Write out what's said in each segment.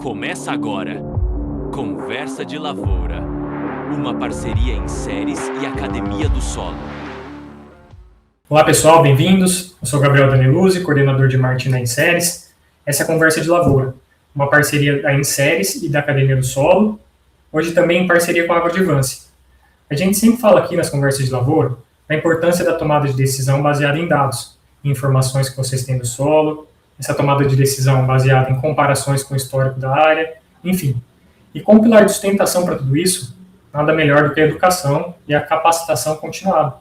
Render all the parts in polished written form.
Começa agora, Conversa de Lavoura, uma parceria em Séries e Academia do Solo. Olá pessoal, bem-vindos. Eu sou Gabriel Daniluzzi, coordenador de marketing da Inséries. Essa é a Conversa de Lavoura, uma parceria da Inséries e da Academia do Solo, hoje também em parceria com a Agrodivance. A gente sempre fala aqui nas Conversas de Lavoura da importância da tomada de decisão baseada em dados, em informações que vocês têm do solo, essa tomada de decisão baseada em comparações com o histórico da área, enfim. E como pilar de sustentação para tudo isso, nada melhor do que a educação e a capacitação continuada.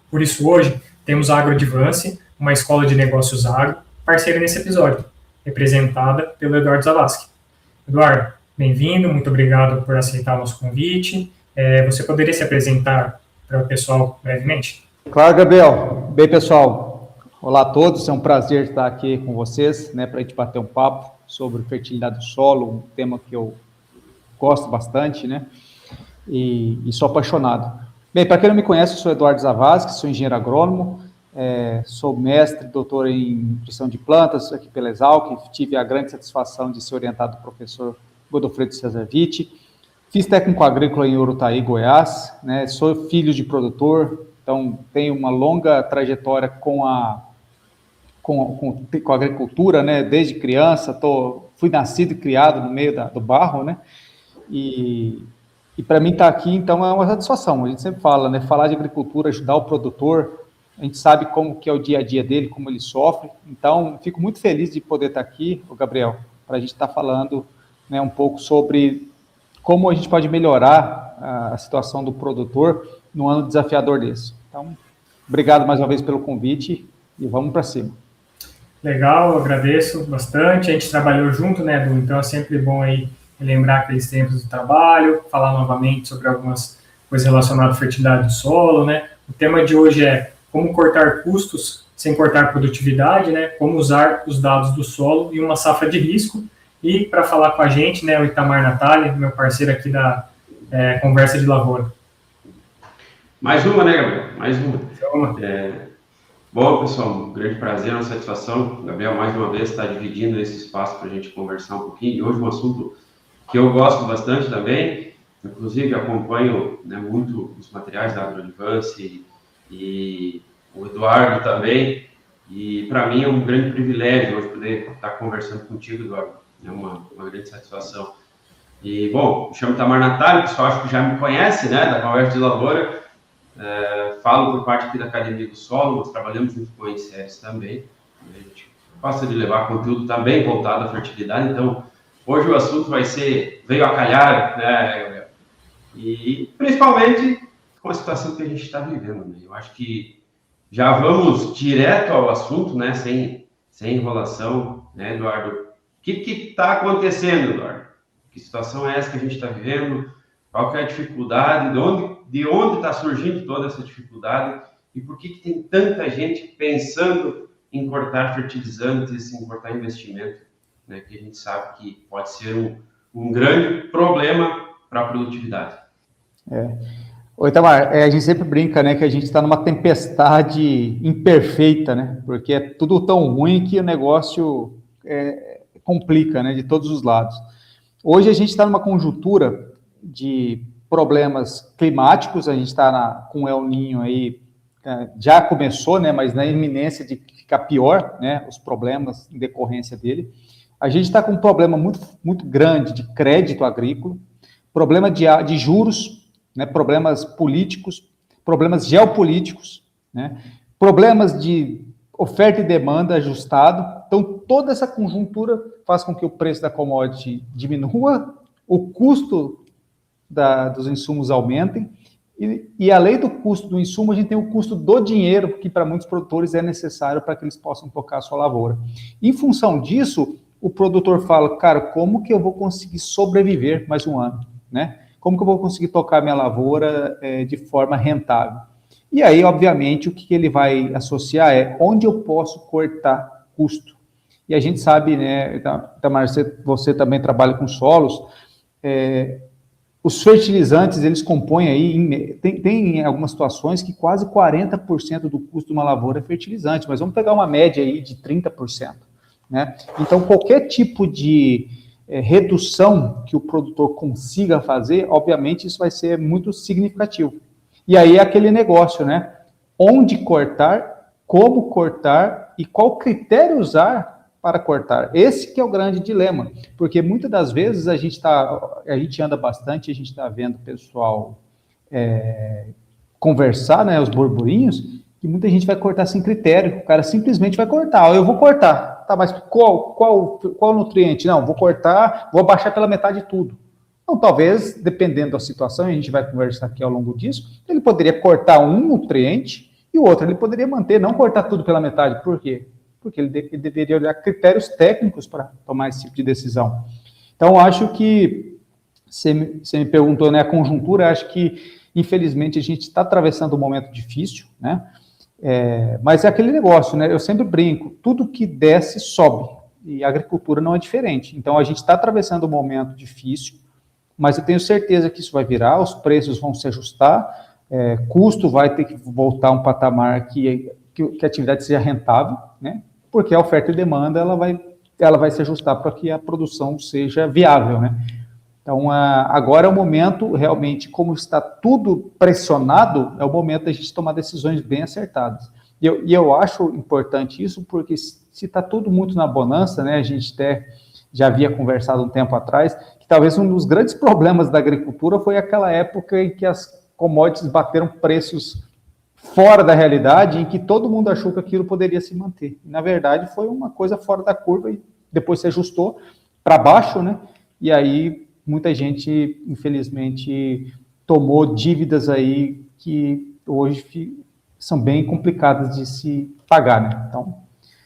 Por isso, hoje, temos a Agrodivance, uma escola de negócios agro, parceira nesse episódio, representada pelo Eduardo Zavascki. Eduardo, bem-vindo, muito obrigado por aceitar o nosso convite. Você poderia se apresentar para o pessoal brevemente? Claro, Gabriel. Bem, pessoal, olá a todos, é um prazer estar aqui com vocês, para a gente bater um papo sobre fertilidade do solo, um tema que eu gosto bastante, e sou apaixonado. Bem, para quem não me conhece, eu sou Eduardo Zavascki, sou engenheiro agrônomo, sou mestre, doutor em nutrição de plantas aqui pela Exalc, tive a grande satisfação de ser orientado pelo professor Godofredo Cesar Vitti, fiz técnico agrícola em Urutaí, Goiás, sou filho de produtor, então tenho uma longa trajetória com a agricultura, desde criança, fui nascido e criado no meio do barro, e para mim estar aqui, então, é uma satisfação. A gente sempre fala, falar de agricultura, ajudar o produtor, a gente sabe como que é o dia a dia dele, como ele sofre. Então, fico muito feliz de poder estar aqui, Gabriel, para a gente estar falando um pouco sobre como a gente pode melhorar a situação do produtor num ano desafiador desse. Então, obrigado mais uma vez pelo convite e vamos para cima. Legal, eu agradeço bastante. A gente trabalhou junto, Edu? Então é sempre bom aí lembrar aqueles tempos do trabalho, falar novamente sobre algumas coisas relacionadas à fertilidade do solo, O tema de hoje é como cortar custos sem cortar produtividade, Como usar os dados do solo em uma safra de risco. E para falar com a gente, o Itamar Natali, meu parceiro aqui da Conversa de Lavoura. Mais uma, Gabriel? Mais uma. Bom, pessoal, um grande prazer, uma satisfação. Gabriel, mais uma vez, está dividindo esse espaço para a gente conversar um pouquinho. E hoje um assunto que eu gosto bastante também, inclusive acompanho muito os materiais da Agrodivance e o Eduardo também. E para mim é um grande privilégio hoje poder estar conversando contigo, Eduardo. É uma grande satisfação. E, bom, me chamo Itamar Natali, o pessoal acho que já me conhece, da Conversa de Lavoura. Falo por parte aqui da Academia do Solo, nós trabalhamos junto com a Inséries também. A gente gosta de levar conteúdo também voltado à fertilidade, então hoje o assunto veio a calhar, Gabriel? E principalmente com a situação que a gente está vivendo, Eu acho que já vamos direto ao assunto, sem enrolação, Eduardo? O que está acontecendo, Eduardo? Que situação é essa que a gente está vivendo? Qual que é a dificuldade? De onde está surgindo toda essa dificuldade? E por que tem tanta gente pensando em cortar fertilizantes, em cortar investimento, que a gente sabe que pode ser um grande problema para a produtividade? Oi, Itamar, a gente sempre brinca, que a gente está numa tempestade imperfeita, porque é tudo tão ruim que o negócio complica, de todos os lados. Hoje a gente está numa conjuntura de problemas climáticos, a gente está com o El Niño aí, já começou, mas na iminência de ficar pior, os problemas em decorrência dele. A gente está com um problema muito, muito grande de crédito agrícola, problema de juros, problemas políticos, problemas geopolíticos, problemas de oferta e demanda ajustado. Então, toda essa conjuntura faz com que o preço da commodity diminua, o custo dos insumos aumentem, e além do custo do insumo, a gente tem o custo do dinheiro, que para muitos produtores é necessário para que eles possam tocar a sua lavoura. Em função disso, o produtor fala, cara, como que eu vou conseguir sobreviver mais um ano, Como que eu vou conseguir tocar minha lavoura de forma rentável? E aí, obviamente, o que ele vai associar é onde eu posso cortar custo. E a gente sabe, Itamar, você também trabalha com solos, os fertilizantes, eles compõem aí, tem algumas situações que quase 40% do custo de uma lavoura é fertilizante, mas vamos pegar uma média aí de 30%, Então, qualquer tipo de redução que o produtor consiga fazer, obviamente isso vai ser muito significativo. E aí é aquele negócio, né? Onde cortar, como cortar e qual critério usar para cortar. Esse que é o grande dilema, porque muitas das vezes a gente anda bastante, a gente está vendo o pessoal conversar, né, os burburinhos, que muita gente vai cortar sem critério, o cara simplesmente vai cortar, eu vou cortar, tá, mas qual nutriente? Não, vou cortar, vou abaixar pela metade de tudo. Então, talvez, dependendo da situação, a gente vai conversar aqui ao longo disso, ele poderia cortar um nutriente e o outro ele poderia manter, não cortar tudo pela metade. Por quê? Porque ele deveria olhar critérios técnicos para tomar esse tipo de decisão. Então, acho que, você me perguntou, né, a conjuntura, acho que, infelizmente, a gente está atravessando um momento difícil, né? Mas é aquele negócio, né? Eu sempre brinco, tudo que desce, sobe. E a agricultura não é diferente. Então, a gente está atravessando um momento difícil, mas eu tenho certeza que isso vai virar, os preços vão se ajustar, custo vai ter que voltar a um patamar que a atividade seja rentável, né? Porque a oferta e demanda ela vai se ajustar para que a produção seja viável, né? Então, agora é o momento, realmente, como está tudo pressionado, é o momento da gente tomar decisões bem acertadas. E eu acho importante isso, porque se está tudo muito na bonança, né, a gente até já havia conversado um tempo atrás, que talvez um dos grandes problemas da agricultura foi aquela época em que as commodities bateram preços fora da realidade, em que todo mundo achou que aquilo poderia se manter. E, na verdade, foi uma coisa fora da curva e depois se ajustou para baixo, né? E aí muita gente, infelizmente, tomou dívidas aí que hoje são bem complicadas de se pagar, né?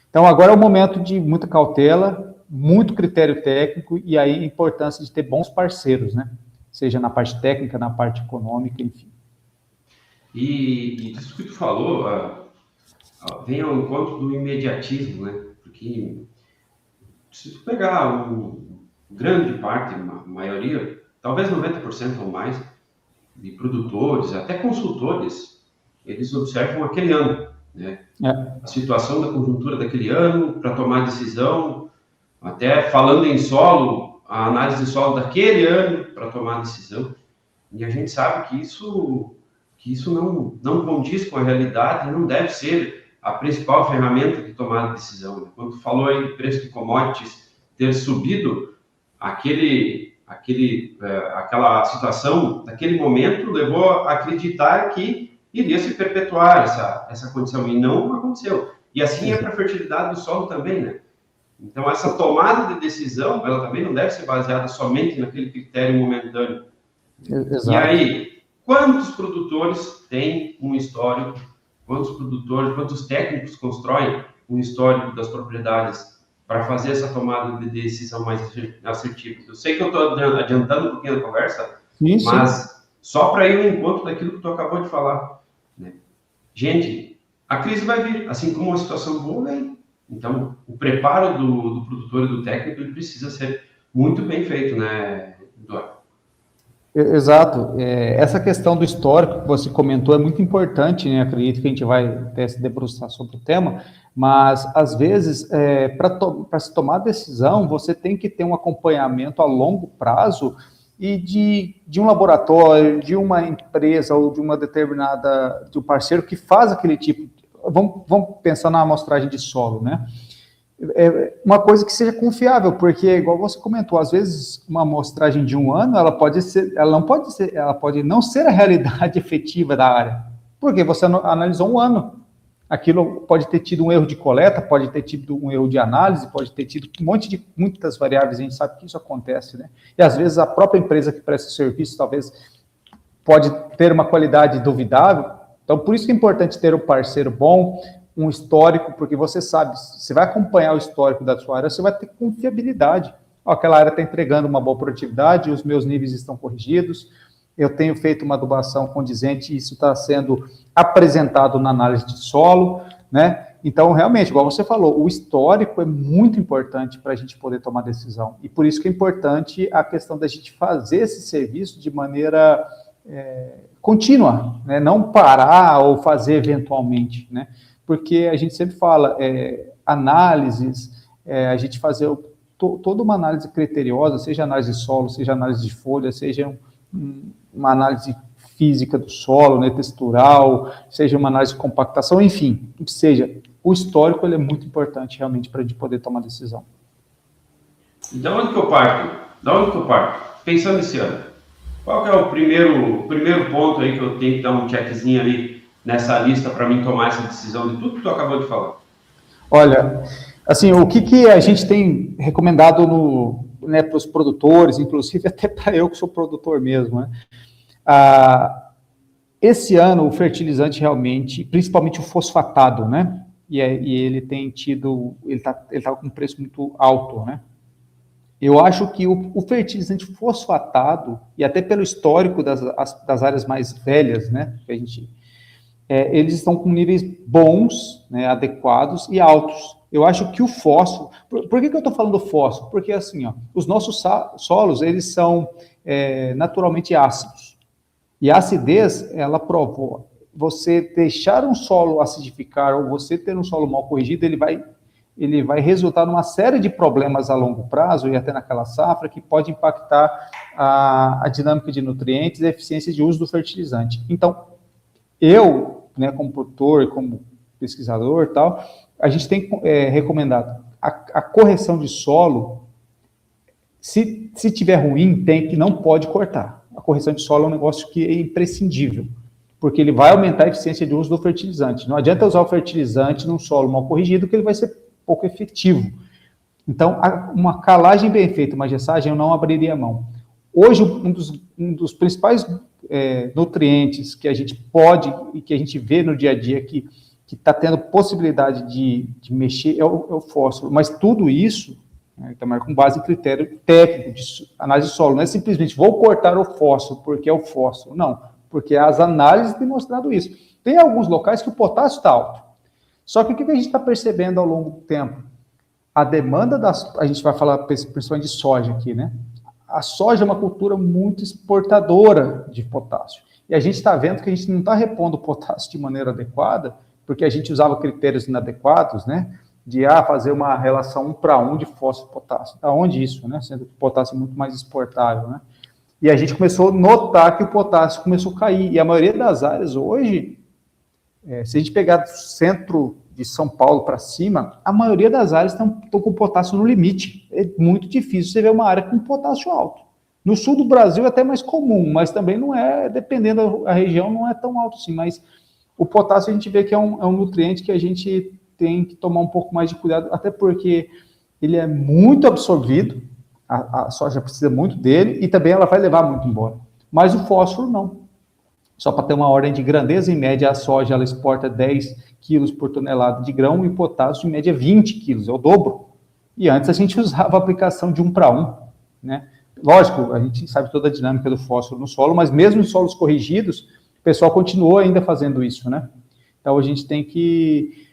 Então agora é o momento de muita cautela, muito critério técnico e aí a importância de ter bons parceiros, né? Seja na parte técnica, na parte econômica, enfim. E isso que tu falou vem ao encontro do imediatismo, né? Porque se tu pegar grande parte, a maioria, talvez 90% ou mais, de produtores, até consultores, eles observam aquele ano, né? A situação da conjuntura daquele ano para tomar decisão, até falando em solo, a análise de solo daquele ano para tomar decisão. E a gente sabe que isso não condiz com a realidade, não deve ser a principal ferramenta de tomar decisão. Quando tu falou aí do preço de commodities ter subido, aquela situação, naquele momento, levou a acreditar que iria se perpetuar essa condição, e não aconteceu. E assim é para a fertilidade do solo também, né? Então, essa tomada de decisão, ela também não deve ser baseada somente naquele critério momentâneo. Exato. E aí, quantos produtores têm um histórico, quantos técnicos constroem um histórico das propriedades para fazer essa tomada de decisão mais assertiva? Eu sei que eu estou adiantando um pouquinho a conversa, mas só para ir ao encontro daquilo que tu acabou de falar, né? Gente, a crise vai vir, assim como uma situação boa vem. Então, o preparo do produtor e do técnico ele precisa ser muito bem feito, né, Eduardo? Exato. Essa questão do histórico que você comentou é muito importante, né? Acredito que a gente vai até se debruçar sobre o tema, mas, às vezes, para se tomar decisão, você tem que ter um acompanhamento a longo prazo e de um laboratório, de uma empresa ou de um parceiro que faz aquele tipo. Vamos pensar na amostragem de solo, né? Uma coisa que seja confiável, porque, igual você comentou, às vezes uma amostragem de um ano, ela pode não ser a realidade efetiva da área, porque você analisou um ano. Aquilo pode ter tido um erro de coleta, pode ter tido um erro de análise, pode ter tido muitas variáveis, a gente sabe que isso acontece, né? E às vezes a própria empresa que presta o serviço, talvez, pode ter uma qualidade duvidável. Então, por isso que é importante ter um parceiro bom, um histórico, porque você sabe, você vai acompanhar o histórico da sua área, você vai ter confiabilidade. Aquela área está entregando uma boa produtividade, os meus níveis estão corrigidos, eu tenho feito uma adubação condizente, isso está sendo apresentado na análise de solo, né? Então, realmente, igual você falou, o histórico é muito importante para a gente poder tomar decisão. E por isso que é importante a questão da gente fazer esse serviço de maneira contínua, né? Não parar ou fazer eventualmente, né? Porque a gente sempre fala, análises, a gente fazer toda uma análise criteriosa, seja análise de solo, seja análise de folha, seja uma análise física do solo, né, textural, seja uma análise de compactação, enfim, seja, o histórico ele é muito importante realmente para a gente poder tomar decisão. E da onde que eu parto? Pensando nesse ano, qual que é o primeiro ponto aí que eu tenho que dar um checkzinho ali nessa lista para mim tomar essa decisão de tudo que tu acabou de falar? Olha, assim, o que a gente tem recomendado né, para os produtores, inclusive até para eu que sou produtor mesmo, né? Esse ano o fertilizante realmente, principalmente o fosfatado, né? E ele tem tido, ele tá com um preço muito alto, né? Eu acho que o fertilizante fosfatado, e até pelo histórico das áreas mais velhas, né? Que a gente, eles estão com níveis bons, né, adequados e altos. Eu acho que o fósforo... Por que eu estou falando do fósforo? Porque, assim, ó, os nossos solos, eles são naturalmente ácidos. E a acidez, ela provoca... Você deixar um solo acidificar ou você ter um solo mal corrigido, ele vai resultar numa série de problemas a longo prazo e até naquela safra que pode impactar a dinâmica de nutrientes e a eficiência de uso do fertilizante. Então, eu, né, como produtor, como pesquisador e tal, a gente tem recomendado a correção de solo. Se tiver ruim, não pode cortar. A correção de solo é um negócio que é imprescindível, porque ele vai aumentar a eficiência de uso do fertilizante. Não adianta usar o fertilizante num solo mal corrigido, que ele vai ser pouco efetivo. Então, uma calagem bem feita, uma gessagem, eu não abriria mão. Hoje, um dos principais nutrientes que a gente pode e que a gente vê no dia a dia que está tendo possibilidade de mexer é o fósforo. Mas tudo isso, né, também com base em critério técnico de análise de solo. Não é simplesmente vou cortar o fósforo porque é o fósforo. Não, porque as análises têm mostrado isso. Tem alguns locais que o potássio está alto. Só que o que a gente está percebendo ao longo do tempo? A demanda a gente vai falar principalmente de soja aqui, né? A soja é uma cultura muito exportadora de potássio. E a gente está vendo que a gente não está repondo o potássio de maneira adequada, porque a gente usava critérios inadequados, né? De fazer uma relação 1:1 de fósforo e potássio. Da onde isso, né? Sendo que o potássio é muito mais exportável, né? E a gente começou a notar que o potássio começou a cair. E a maioria das áreas hoje, se a gente pegar do centro de São Paulo para cima, a maioria das áreas estão com potássio no limite. É muito difícil você ver uma área com potássio alto. No sul do Brasil é até mais comum, mas também não é, dependendo da região, não é tão alto assim. Mas o potássio a gente vê que é um nutriente que a gente tem que tomar um pouco mais de cuidado, até porque ele é muito absorvido, a soja precisa muito dele, e também ela vai levar muito embora. Mas o fósforo não. Só para ter uma ordem de grandeza, em média, a soja ela exporta 10 quilos por tonelada de grão e o potássio, em média, 20 quilos, é o dobro. E antes a gente usava a aplicação de 1:1, né? Lógico, a gente sabe toda a dinâmica do fósforo no solo, mas mesmo em solos corrigidos, o pessoal continuou ainda fazendo isso, né? Então a gente tem que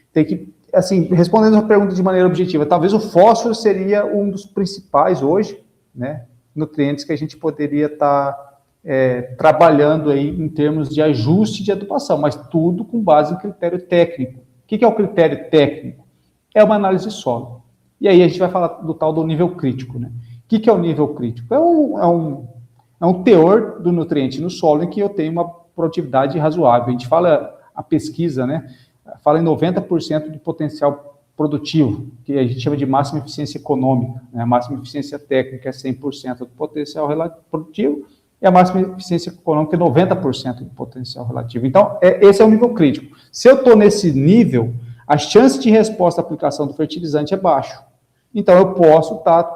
assim, respondendo a pergunta de maneira objetiva, talvez o fósforo seria um dos principais hoje, né, nutrientes que a gente poderia estar trabalhando aí em termos de ajuste de adubação, mas tudo com base em critério técnico. O que é o critério técnico? É uma análise de solo. E aí a gente vai falar do tal do nível crítico, né? O que é o nível crítico? É um teor do nutriente no solo em que eu tenho uma produtividade razoável. A gente fala, a pesquisa, né, fala em 90% do potencial produtivo, que a gente chama de máxima eficiência econômica, né? A máxima eficiência técnica é 100% do potencial produtivo, e a máxima eficiência econômica é 90% do potencial relativo. Então, esse é o nível crítico. Se eu estou nesse nível, a chance de resposta à aplicação do fertilizante é baixo. Então, eu posso estar,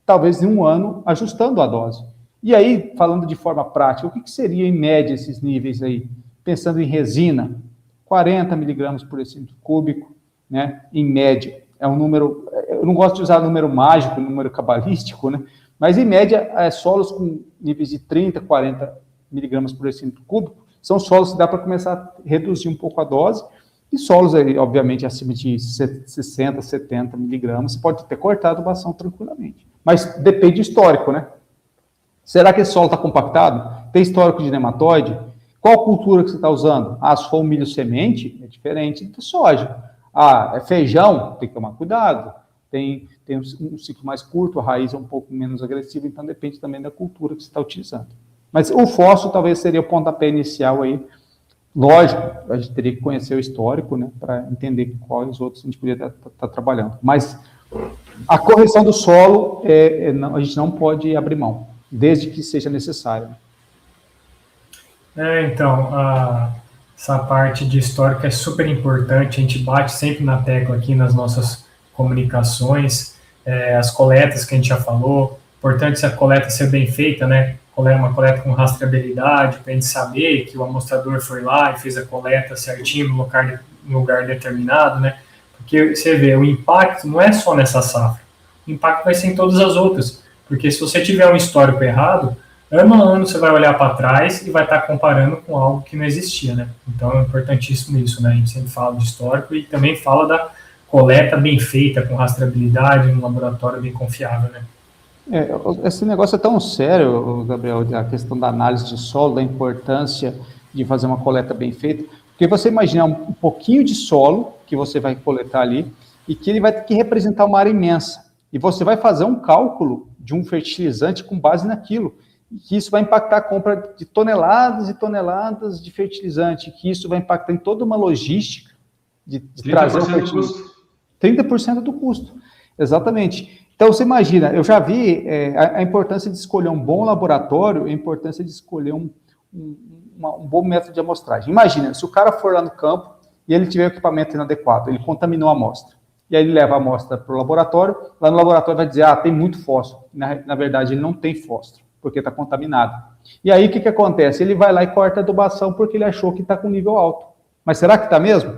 talvez em um ano, ajustando a dose. E aí, falando de forma prática, o que seria, em média, esses níveis aí? Pensando em resina, 40 miligramas por decímetro cúbico, né, em média. É um número, eu não gosto de usar número mágico, número cabalístico, né, mas em média, solos com níveis de 30, 40 miligramas por decímetro cúbico, são solos que dá para começar a reduzir um pouco a dose, e solos, aí, obviamente, acima de 60, 70 miligramas, você pode ter cortado a adubação tranquilamente. Mas depende do histórico, né? Será que esse solo está compactado? Tem histórico de nematóide? Qual cultura que você está usando? Se for um milho semente, é diferente da soja. É feijão, tem que tomar cuidado. Tem tem um ciclo mais curto, a raiz é um pouco menos agressiva, então depende também da cultura que você está utilizando. Mas o fósforo talvez seria o pontapé inicial aí. Lógico, a gente teria que conhecer o histórico, né, para entender quais outros a gente poderia estar trabalhando. Mas a correção do solo, a gente não pode abrir mão, desde que seja necessário. Então, essa parte de histórico é super importante, a gente bate sempre na tecla aqui nas nossas comunicações, as coletas que a gente já falou, importante a coleta ser bem feita, né? Uma coleta com rastreabilidade, para a gente saber que o amostrador foi lá e fez a coleta certinho no lugar determinado, né? Porque você vê, o impacto não é só nessa safra, o impacto vai ser em todas as outras, porque se você tiver um histórico errado, ano a ano você vai olhar para trás e vai estar comparando com algo que não existia, né? Então é importantíssimo isso, né? A gente sempre fala de histórico e também fala da coleta bem feita, com rastreabilidade, num laboratório bem confiável, né? Esse negócio é tão sério, Gabriel, a questão da análise de solo, da importância de fazer uma coleta bem feita, porque você imagina um pouquinho de solo que você vai coletar ali e que ele vai ter que representar uma área imensa. E você vai fazer um cálculo de um fertilizante com base naquilo, e que isso vai impactar a compra de toneladas e toneladas de fertilizante, que isso vai impactar em toda uma logística de trazer o fertilizante. 30% do custo, exatamente. Então, você imagina, eu já vi a importância de escolher um bom laboratório, a importância de escolher um bom método de amostragem. Imagina, se o cara for lá no campo e ele tiver o equipamento inadequado, ele contaminou a amostra, e aí ele leva a amostra para o laboratório, lá no laboratório vai dizer, tem muito fósforo. Na verdade, ele não tem fósforo, porque está contaminado. E aí, o que acontece? Ele vai lá e corta a adubação porque ele achou que está com nível alto. Mas será que está mesmo?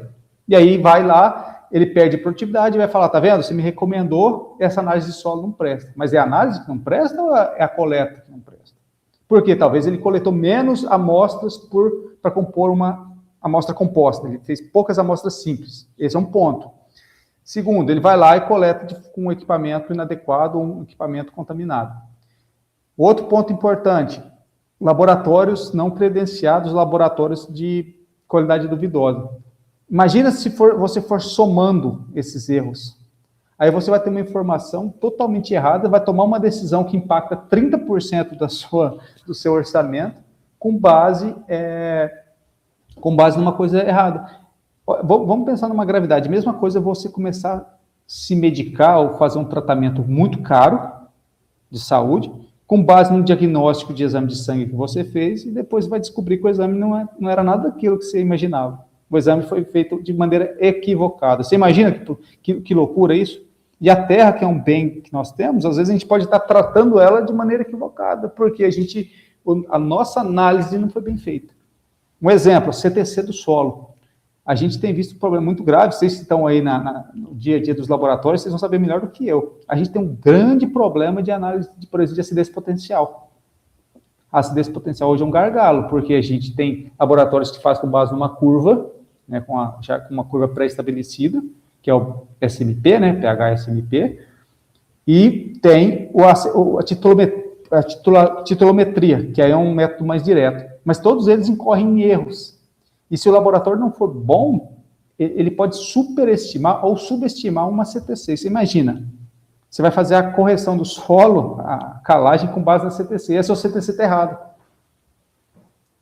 E aí, vai lá, ele perde produtividade e vai falar, tá vendo? Você me recomendou, essa análise de solo não presta. Mas é a análise que não presta ou é a coleta que não presta? Porque talvez ele coletou menos amostras para compor uma amostra composta. Ele fez poucas amostras simples. Esse é um ponto. Segundo, ele vai lá e coleta com um equipamento inadequado ou um equipamento contaminado. Outro ponto importante, laboratórios não credenciados, laboratórios de qualidade duvidosa. Imagina se você for somando esses erros. Aí você vai ter uma informação totalmente errada, vai tomar uma decisão que impacta 30% do seu orçamento com base numa coisa errada. Vamos pensar numa gravidade. Mesma coisa você começar a se medicar ou fazer um tratamento muito caro de saúde, com base no diagnóstico de exame de sangue que você fez, e depois vai descobrir que o exame não era nada daquilo que você imaginava. O exame foi feito de maneira equivocada. Você imagina que loucura isso? E a terra, que é um bem que nós temos, às vezes a gente pode estar tratando ela de maneira equivocada, porque a nossa análise não foi bem feita. Um exemplo, CTC do solo. A gente tem visto um problema muito grave, vocês que estão aí no dia a dia dos laboratórios, vocês vão saber melhor do que eu. A gente tem um grande problema de análise, por exemplo, de acidez potencial. A acidez potencial hoje é um gargalo, porque a gente tem laboratórios que fazem com base numa curva, né, já com uma curva pré-estabelecida, que é o SMP, né, pH-SMP, e tem a titulometria, que aí é um método mais direto. Mas todos eles incorrem em erros. E se o laboratório não for bom, ele pode superestimar ou subestimar uma CTC. Você imagina, você vai fazer a correção do solo, a calagem com base na CTC, e a sua CTC está errada.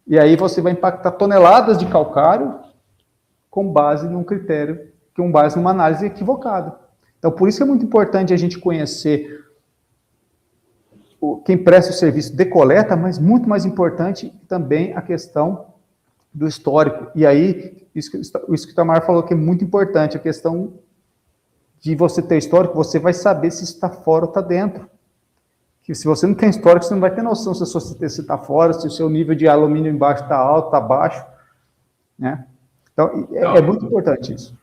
E aí você vai impactar toneladas de calcário com base num critério, com base numa análise equivocada. Então, por isso que é muito importante a gente conhecer quem presta o serviço de coleta, mas muito mais importante também a questão do histórico. E aí, isso que o Itamar falou que é muito importante, a questão de você ter histórico, você vai saber se está fora ou está dentro. Que se você não tem histórico, você não vai ter noção se a sua CTC está fora, se o seu nível de alumínio embaixo está alto, está baixo, né? Então, é muito importante isso.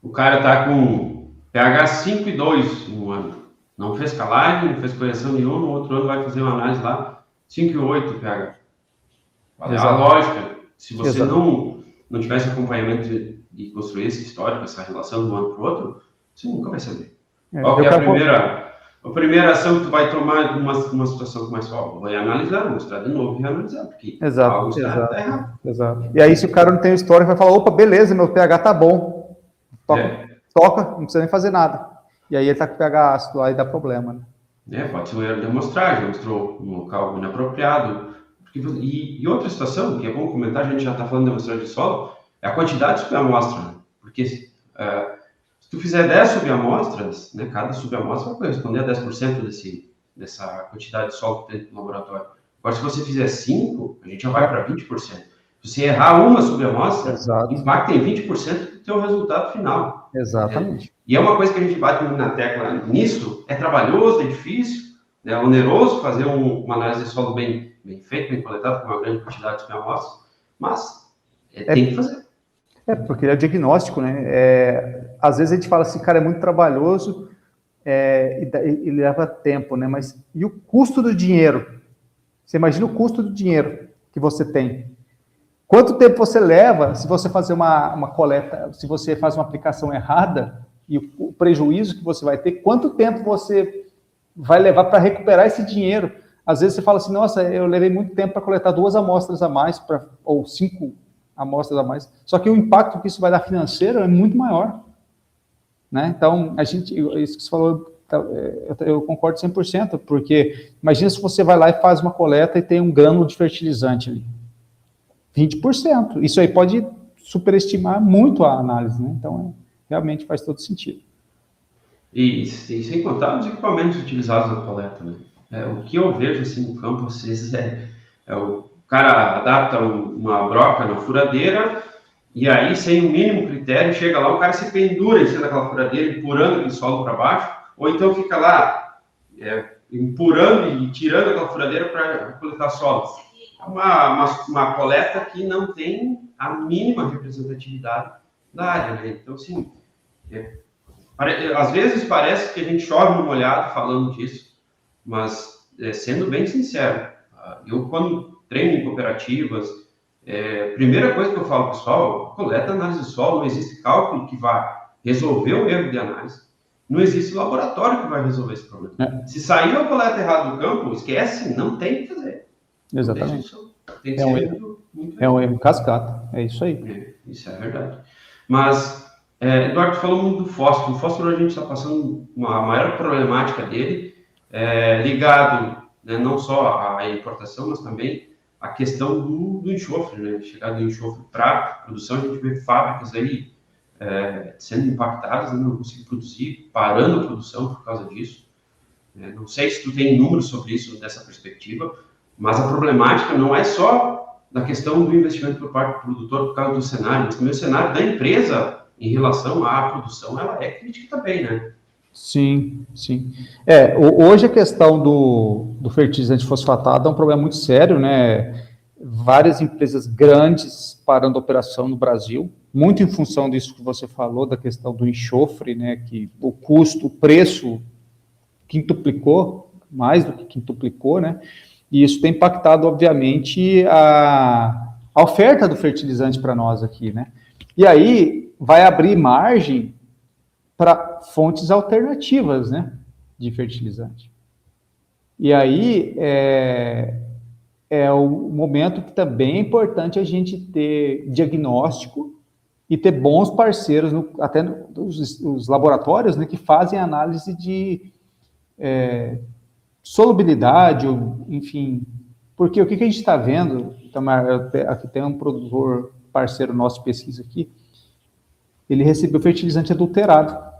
O cara está com pH 5,2 no ano. Não fez calagem, não fez correção nenhuma, no outro ano vai fazer uma análise lá, 5,8 pH. A lógica, se você não tivesse acompanhamento de construir esse histórico, essa relação de um ano para o outro, você nunca vai saber. Qual que é a primeira ação que tu vai tomar numa situação como essa? Vai analisar, mostrar de novo e reanalisar, porque algo está errado. Exato. E aí, se o cara não tem histórico, vai falar, opa, beleza, meu pH tá bom. Toca, não precisa nem fazer nada. e aí ele está com pH ácido lá e dá problema, né? Pode ser um erro de amostragem, mostrou um local inapropriado. E outra situação, que é bom comentar, a gente já está falando de amostragem de solo, é a quantidade de subamostra, né? Porque se tu fizer 10 subamostras, né, cada subamostra vai corresponder a 10% dessa quantidade de solo que tem no laboratório. Agora, se você fizer 5, a gente já vai para 20%. Se você errar uma subamostra, impacta em 20% do teu resultado final. Exatamente. E é uma coisa que a gente bate muito na tecla nisso, é trabalhoso, é difícil, é oneroso fazer uma análise de solo bem feita, bem coletada, com uma grande quantidade de subamostras, mas tem que fazer. Porque ele é diagnóstico, né? Às vezes a gente fala assim, cara, é muito trabalhoso e leva tempo, né? Mas e o custo do dinheiro? Você imagina o custo do dinheiro que você tem. Quanto tempo você leva se você fazer uma coleta, se você faz uma aplicação errada e o prejuízo que você vai ter, quanto tempo você vai levar para recuperar esse dinheiro? Às vezes você fala assim, nossa, eu levei muito tempo para coletar 2 amostras a mais, ou 5 amostras a mais. Só que o impacto que isso vai dar financeiro é muito maior. Né? Então, isso que você falou, eu concordo 100%, porque imagina se você vai lá e faz uma coleta e tem um grânulo de fertilizante ali. 20%. Isso aí pode superestimar muito a análise, né? Então, realmente faz todo sentido. E sem contar os equipamentos utilizados na coleta, né? O que eu vejo assim no campo, às vezes, o cara adapta uma broca na furadeira e aí, sem o mínimo critério, chega lá, o cara se pendura em cima daquela furadeira, empurrando aquele solo para baixo, ou então fica lá empurrando e tirando aquela furadeira para coletar solo. É uma coleta que não tem a mínima representatividade da área, né? Então, assim, às vezes parece que a gente chove no molhado falando disso, mas, sendo bem sincero, eu quando treino em cooperativas, primeira coisa que eu falo, pessoal, coleta análise de solo, não existe cálculo que vá resolver o erro de análise, não existe laboratório que vai resolver esse problema. Se sair a coleta errada do campo, esquece, não tem que fazer. Exatamente. Tem que ser muito um erro cascata, é isso aí. Isso é verdade. Mas, Eduardo falou muito do fósforo. O fósforo a gente está passando a maior problemática dele, ligado, né, não só à importação, mas também a questão do enxofre, né? Chegar do enxofre para produção, a gente vê fábricas aí sendo impactadas, né? Não conseguem produzir, parando a produção por causa disso. Não sei se tu tem números sobre isso, dessa perspectiva, mas a problemática não é só da questão do investimento por parte do produtor por causa do cenário, mas também o cenário da empresa em relação à produção, ela é crítica também, né? Sim. Hoje a questão do fertilizante fosfatado é um problema muito sério, né? Várias empresas grandes parando a operação no Brasil, muito em função disso que você falou, da questão do enxofre, né? Que o custo, o preço quintuplicou, mais do que quintuplicou, né? E isso tem impactado, obviamente, a oferta do fertilizante para nós aqui, né? E aí vai abrir margem para fontes alternativas, né, de fertilizante. E aí é o momento que também é importante a gente ter diagnóstico e ter bons parceiros, até os laboratórios, né, que fazem análise de solubilidade, ou, enfim, porque o que a gente está vendo, aqui tem um produtor parceiro nosso de pesquisa aqui, ele recebeu fertilizante adulterado.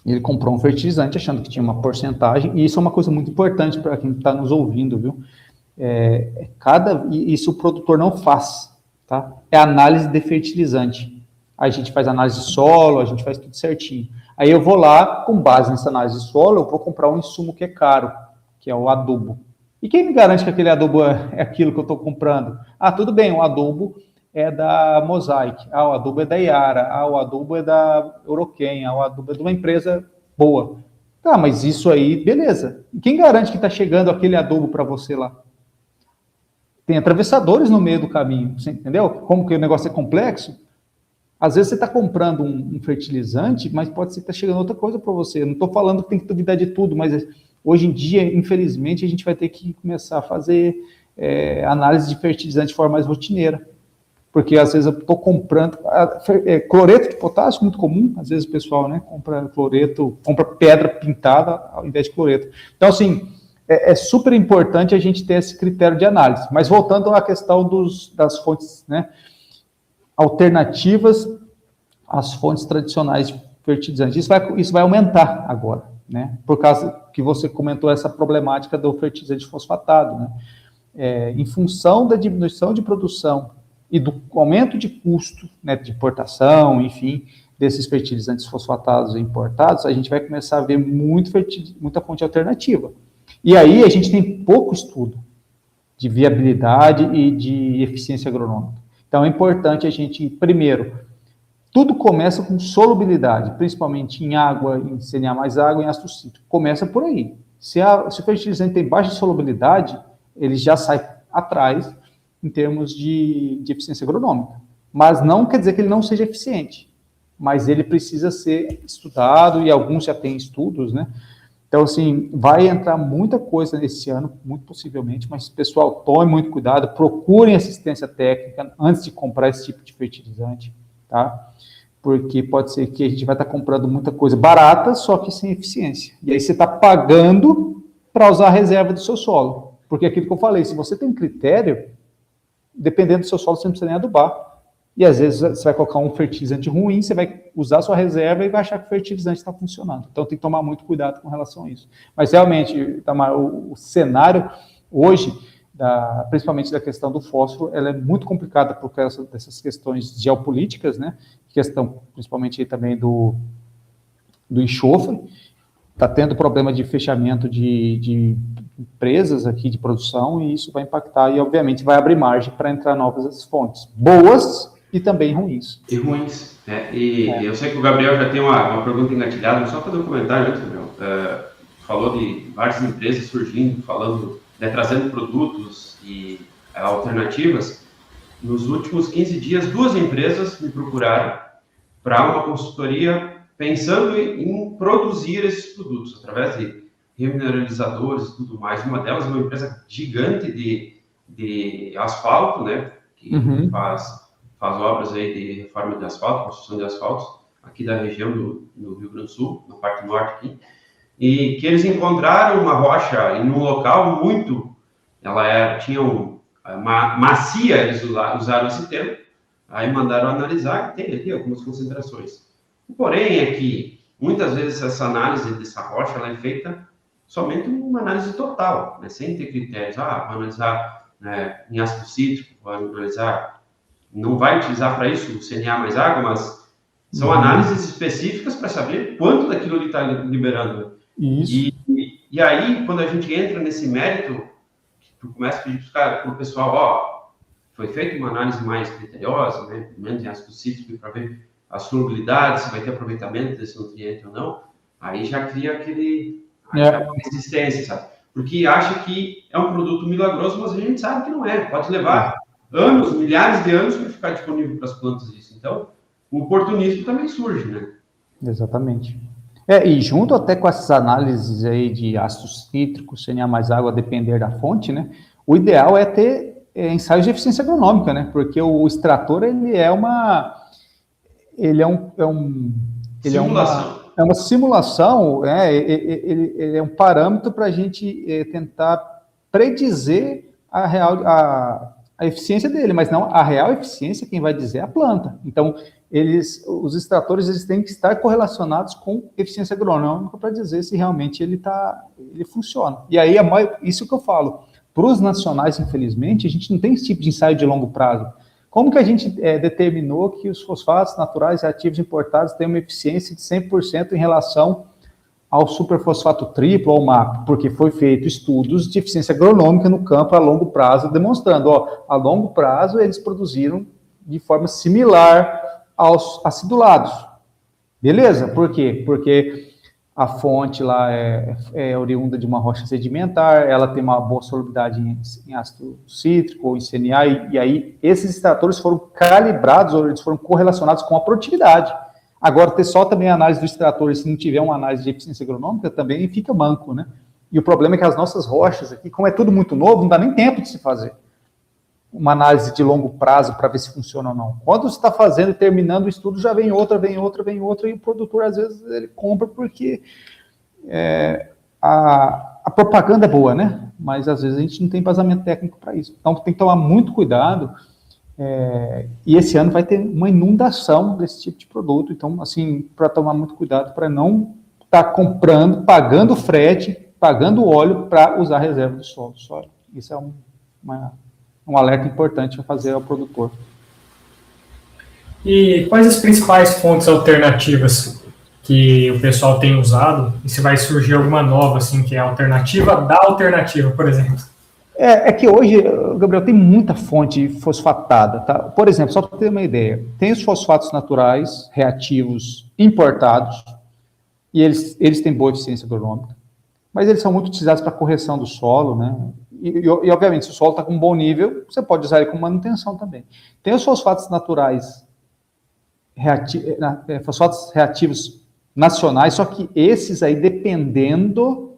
Ele comprou um fertilizante achando que tinha uma porcentagem, e isso é uma coisa muito importante para quem está nos ouvindo, viu? Isso o produtor não faz, tá? É análise de fertilizante. A gente faz análise de solo, a gente faz tudo certinho. Aí eu vou lá, com base nessa análise de solo, eu vou comprar um insumo que é caro, que é o adubo. E quem me garante que aquele adubo é aquilo que eu estou comprando? Tudo bem, o adubo é da Mosaic, o adubo é da Yara, o adubo é da Euroquem, o adubo é de uma empresa boa. Tá, mas isso aí, beleza. E quem garante que está chegando aquele adubo para você lá? Tem atravessadores no meio do caminho, você entendeu? Como que o negócio é complexo? Às vezes você está comprando um fertilizante, mas pode ser que está chegando outra coisa para você. Eu não estou falando que tem que duvidar de tudo, mas hoje em dia, infelizmente, a gente vai ter que começar a fazer análise de fertilizante de forma mais rotineira. Porque às vezes eu estou comprando cloreto de potássio, muito comum, às vezes o pessoal, né, compra cloreto, compra pedra pintada ao invés de cloreto. Então, assim, é super importante a gente ter esse critério de análise. Mas voltando à questão das fontes, né, alternativas às fontes tradicionais de fertilizantes, isso vai aumentar agora, né, por causa que você comentou essa problemática do fertilizante fosfatado, né, em função da diminuição de produção e do aumento de custo, né, de importação, enfim, desses fertilizantes fosfatados importados, a gente vai começar a ver muita fonte alternativa. E aí a gente tem pouco estudo de viabilidade e de eficiência agronômica. Então é importante a gente, primeiro, tudo começa com solubilidade, principalmente em água, em CNA mais água, em ácido cítrico. Começa por aí. Se o fertilizante tem baixa solubilidade, ele já sai atrás em termos de eficiência agronômica. Mas não quer dizer que ele não seja eficiente, mas ele precisa ser estudado, e alguns já têm estudos, né? Então, assim, vai entrar muita coisa esse ano, muito possivelmente, mas, pessoal, tome muito cuidado, procurem assistência técnica antes de comprar esse tipo de fertilizante, tá? Porque pode ser que a gente vai estar comprando muita coisa barata, só que sem eficiência. E aí você está pagando para usar a reserva do seu solo. Porque aquilo que eu falei, se você tem critério, dependendo do seu solo, você não precisa nem adubar. E às vezes você vai colocar um fertilizante ruim, você vai usar a sua reserva e vai achar que o fertilizante está funcionando. Então tem que tomar muito cuidado com relação a isso. Mas realmente, Tamar, o cenário hoje, principalmente da questão do fósforo, ela é muito complicada por causa dessas questões geopolíticas, né? Questão principalmente aí também do enxofre. Está tendo problema de fechamento de empresas aqui de produção, e isso vai impactar e, obviamente, vai abrir margem para entrar novas fontes, boas e também ruins. E ruins, né? Eu sei que o Gabriel já tem uma pergunta engatilhada, mas só fazer um comentário antes, Gabriel. Falou de várias empresas surgindo, falando, né, trazendo produtos e alternativas. Nos últimos 15 dias, 2 empresas me procuraram para uma consultoria pensando em produzir esses produtos através de remineralizadores e tudo mais. Uma delas é uma empresa gigante de asfalto, né, que faz obras aí de reforma de asfalto, construção de asfaltos, aqui da região do Rio Grande do Sul, na parte norte aqui, e que eles encontraram uma rocha em um local tinha macia, eles usaram esse termo, aí mandaram analisar, e tem aqui algumas concentrações. Porém, é que muitas vezes essa análise dessa rocha ela é feita somente uma análise total, né, sem ter critérios. Vou analisar, né, em ácido cítrico, vou analisar, não vai utilizar para isso o CNA mais água, mas são análises específicas para saber quanto daquilo ele está liberando. Isso. E aí, quando a gente entra nesse mérito, tu começa a pedir para o pessoal, foi feita uma análise mais criteriosa, né, menos em ácido cítrico, para ver a solubilidade, se vai ter aproveitamento desse nutriente ou não, aí já cria aquela resistência, sabe? Porque acha que é um produto milagroso, mas a gente sabe que não é. Pode levar anos, milhares de anos para ficar disponível para as plantas isso. Então, o oportunismo também surge, né? Exatamente. E junto até com essas análises aí de ácido cítrico, CNA mais água, a depender da fonte, né? O ideal é ter ensaios de eficiência agronômica, né? Porque o extrator, ele é uma simulação, ele é um parâmetro para a gente tentar predizer a eficiência dele, mas não a real eficiência, quem vai dizer é a planta. Então, os extratores eles têm que estar correlacionados com eficiência agronômica para dizer se realmente ele funciona. E aí, isso que eu falo, para os nacionais, infelizmente, a gente não tem esse tipo de ensaio de longo prazo. Como que a gente determinou que os fosfatos naturais e ativos importados têm uma eficiência de 100% em relação ao superfosfato triplo, ao MAP? Porque foi feito estudos de eficiência agronômica no campo a longo prazo, demonstrando, a longo prazo eles produziram de forma similar aos acidulados. Beleza? Por quê? Porque a fonte lá é oriunda de uma rocha sedimentar, ela tem uma boa solubilidade em ácido cítrico ou em CNA, e aí esses extratores foram calibrados, ou eles foram correlacionados com a produtividade. Agora, ter só também a análise do extrator, se não tiver uma análise de eficiência agronômica, também fica manco, né? E o problema é que as nossas rochas aqui, como é tudo muito novo, não dá nem tempo de se fazer. uma análise de longo prazo para ver se funciona ou não. Quando você está fazendo e terminando o estudo, já vem outra, e o produtor, às vezes, ele compra porque a propaganda é boa, né? Mas, às vezes, a gente não tem embasamento técnico para isso. Então, tem que tomar muito cuidado, e esse ano vai ter uma inundação desse tipo de produto. Então, assim, para tomar muito cuidado, para não estar comprando, pagando frete, pagando óleo para usar a reserva do solo. Isso é um alerta importante a fazer ao produtor. E quais as principais fontes alternativas que o pessoal tem usado? E se vai surgir alguma nova, assim, que é alternativa da alternativa, por exemplo? É que hoje, Gabriel, tem muita fonte fosfatada, tá? Por exemplo, só para ter uma ideia, tem os fosfatos naturais, reativos, importados, e eles têm boa eficiência agronômica, mas eles são muito utilizados para correção do solo, né? E obviamente, se o solo está com um bom nível, você pode usar ele com manutenção também. Tem os fosfatos naturais, fosfatos reativos nacionais, só que esses aí, dependendo,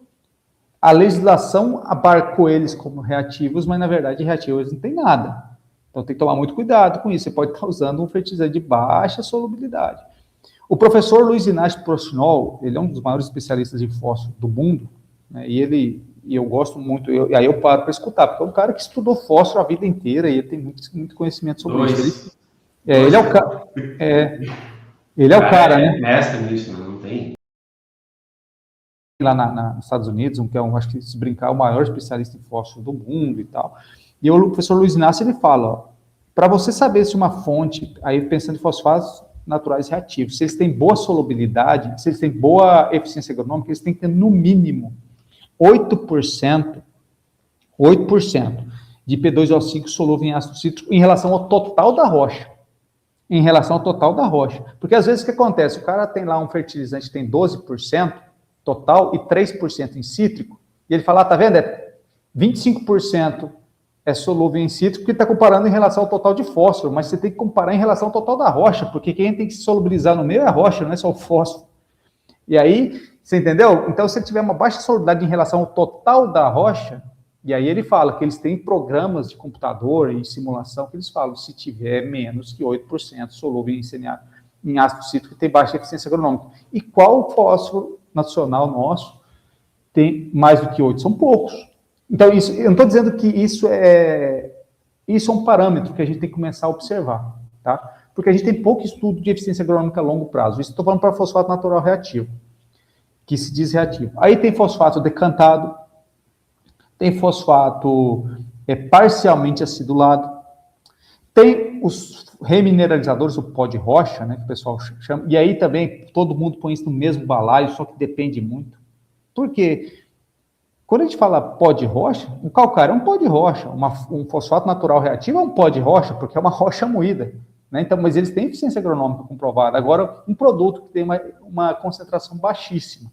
a legislação abarcou eles como reativos, mas na verdade reativos eles não tem nada. Então tem que tomar muito cuidado com isso. Você pode estar usando um fertilizante de baixa solubilidade. O professor Luiz Inácio Prochinol, ele é um dos maiores especialistas em fósforo do mundo, né, e eu gosto muito, aí eu paro para escutar, porque é um cara que estudou fósforo a vida inteira e ele tem muito conhecimento sobre isso. Ele é o cara. Ele é o cara, né? Mestre nisso, não tem. Lá nos Estados Unidos, que é acho que se brincar, o maior especialista em fósforo do mundo e tal. E o professor Luiz Inácio, ele fala, para você saber se uma fonte, aí pensando em fosfatos naturais reativos, se eles têm boa solubilidade, se eles têm boa eficiência agronômica, eles têm que ter no mínimo 8% de P2O5 solúvel em ácido cítrico em relação ao total da rocha. Porque às vezes o que acontece? O cara tem lá um fertilizante que tem 12% total e 3% em cítrico, e ele fala, tá vendo? 25% é solúvel em cítrico, porque está comparando em relação ao total de fósforo, mas você tem que comparar em relação ao total da rocha, porque quem tem que se solubilizar no meio é a rocha, não é só o fósforo. E aí, você entendeu? Então, se tiver uma baixa solubilidade em relação ao total da rocha, e aí ele fala que eles têm programas de computador e simulação que eles falam, se tiver menos que 8% solúvel em ácido cítrico, tem baixa eficiência agronômica. E qual fósforo nacional nosso tem mais do que 8? São poucos. Então, eu não estou dizendo que isso é um parâmetro que a gente tem que começar a observar, tá? Porque a gente tem pouco estudo de eficiência agronômica a longo prazo. Isso estou falando para fosfato natural reativo, que se diz reativo. Aí tem fosfato decantado, tem fosfato parcialmente acidulado, tem os remineralizadores, o pó de rocha, né, que o pessoal chama, e aí também todo mundo põe isso no mesmo balaio, só que depende muito. Por quê? Quando a gente fala pó de rocha, um calcário é um pó de rocha, um fosfato natural reativo é um pó de rocha, porque é uma rocha moída, né? Então, mas eles têm eficiência agronômica comprovada. Agora, um produto que tem uma concentração baixíssima,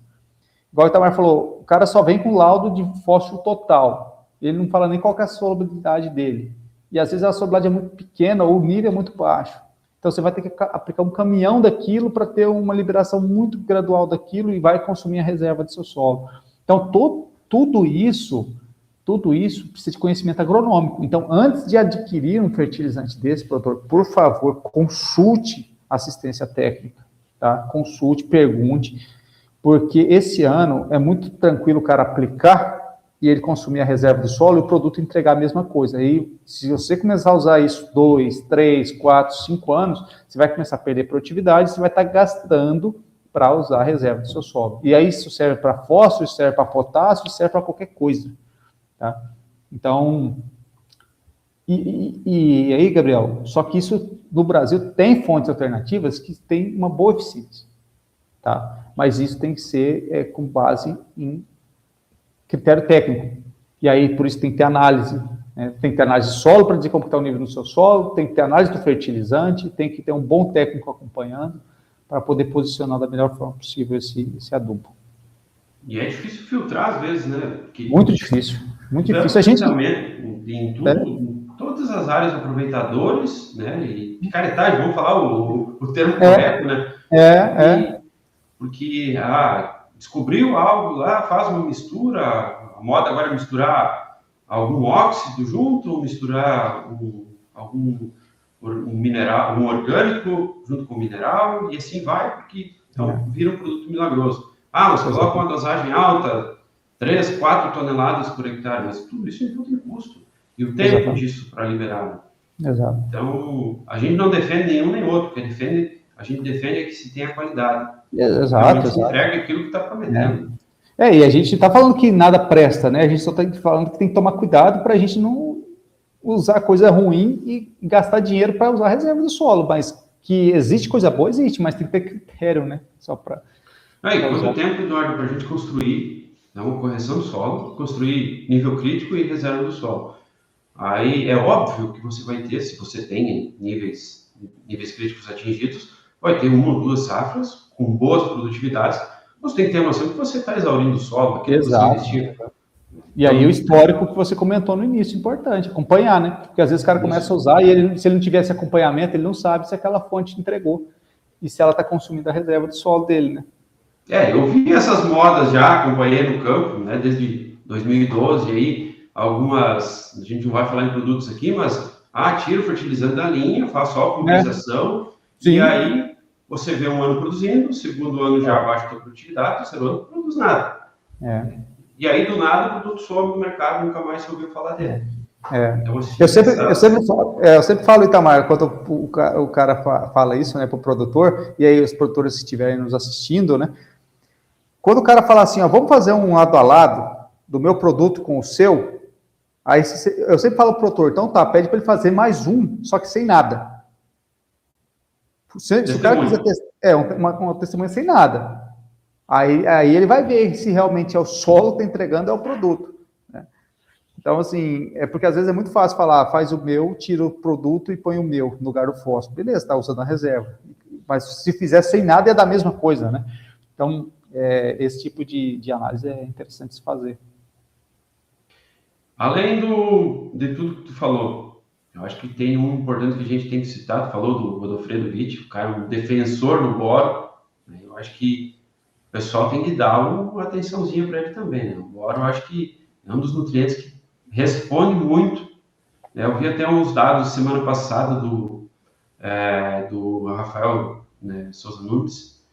igual o Itamar falou, o cara só vem com laudo de fósforo total, ele não fala nem qual que é a solubilidade dele, e às vezes a solubilidade é muito pequena ou o nível é muito baixo. Então, você vai ter que aplicar um caminhão daquilo para ter uma liberação muito gradual daquilo e vai consumir a reserva do seu solo. Então, tudo isso precisa de conhecimento agronômico. Então, antes de adquirir um fertilizante desse, produtor, por favor, consulte assistência técnica, tá? Consulte, pergunte, porque esse ano é muito tranquilo o cara aplicar e ele consumir a reserva do solo e o produto entregar a mesma coisa. Aí, se você começar a usar isso 2, 3, 4, 5 anos, você vai começar a perder produtividade, você vai estar gastando para usar a reserva do seu solo. E aí isso serve para fósforo, isso serve para potássio, isso serve para qualquer coisa. Tá? Então, e aí, Gabriel, só que isso no Brasil tem fontes alternativas que têm uma boa eficiência. Tá? Mas isso tem que ser com base em critério técnico. E aí, por isso, tem que ter análise. Né? Tem que ter análise de solo para dizer como está o nível no seu solo, tem que ter análise do fertilizante, tem que ter um bom técnico acompanhando para poder posicionar da melhor forma possível esse adubo. E é difícil filtrar, às vezes, né? Porque muito difícil. Muito difícil. A gente... Em tudo, em todas as áreas de aproveitadores, né? E picaretagem, vamos falar o termo correto, né? Porque descobriu algo lá, faz uma mistura, a moda agora é misturar algum óxido junto, misturar algum mineral, um orgânico junto com o mineral, e assim vai, porque então vira um produto milagroso. Você coloca uma dosagem alta, 3, 4 toneladas por hectare, mas tudo isso imputa em custo. E o tempo disso para liberar. Exato. Então, a gente não defende nenhum nem outro, porque a gente defende que se tenha qualidade. Exato. Se entrega aquilo que está prometendo. E a gente está falando que nada presta, né? A gente só está falando que tem que tomar cuidado para a gente não usar coisa ruim e gastar dinheiro para usar a reserva do solo, mas que existe coisa boa, existe, mas tem que ter critério, né? Só para... Quanto tempo, Eduardo, para a gente construir uma correção do solo, construir nível crítico e reserva do solo? Aí é óbvio que você vai ter, se você tem níveis críticos atingidos, vai ter 1 ou 2 safras com boas produtividades. Você tem que ter a noção que você está exaurindo o solo. Exato. E aí o histórico que você comentou no início, importante, acompanhar, né? Porque às vezes o cara começa a usar e se ele não tiver esse acompanhamento, ele não sabe se aquela fonte entregou e se ela está consumindo a reserva do solo dele, né? Eu vi essas modas já, acompanhei no campo, né, desde 2012, aí algumas, a gente não vai falar em produtos aqui, mas tira o fertilizante da linha, faz só a pulverização, e aí você vê um ano produzindo, o segundo ano já abaixa a produtividade, o terceiro ano não produz nada. E aí, do nada, o produto sobe no mercado, nunca mais se ouviu falar dele. Então, assim, eu sempre falo, Itamar, quando o cara fala isso, né, para o produtor, e aí os produtores que estiverem nos assistindo, né, quando o cara fala assim, vamos fazer um lado a lado do meu produto com o seu, aí eu sempre falo pro produtor, então pede para ele fazer mais um, só que sem nada. Se o cara quiser uma testemunha sem nada, aí ele vai ver se realmente é o solo que está entregando, é o produto. Né? Então, assim, porque às vezes é muito fácil falar, faz o meu, tira o produto e põe o meu no lugar do fósforo. Beleza, está usando a reserva. Mas se fizer sem nada, é da mesma coisa, né? Então, esse tipo de análise é interessante se fazer. Além de tudo que tu falou, eu acho que tem um importante que a gente tem que citar, tu falou do Godofredo Witt, o cara é um defensor do boro, né? Eu acho que o pessoal tem que dar uma atençãozinha para ele também, né? O boro, eu acho que é um dos nutrientes que responde muito, né? Eu vi até uns dados semana passada do Rafael, né, Souza Nunes,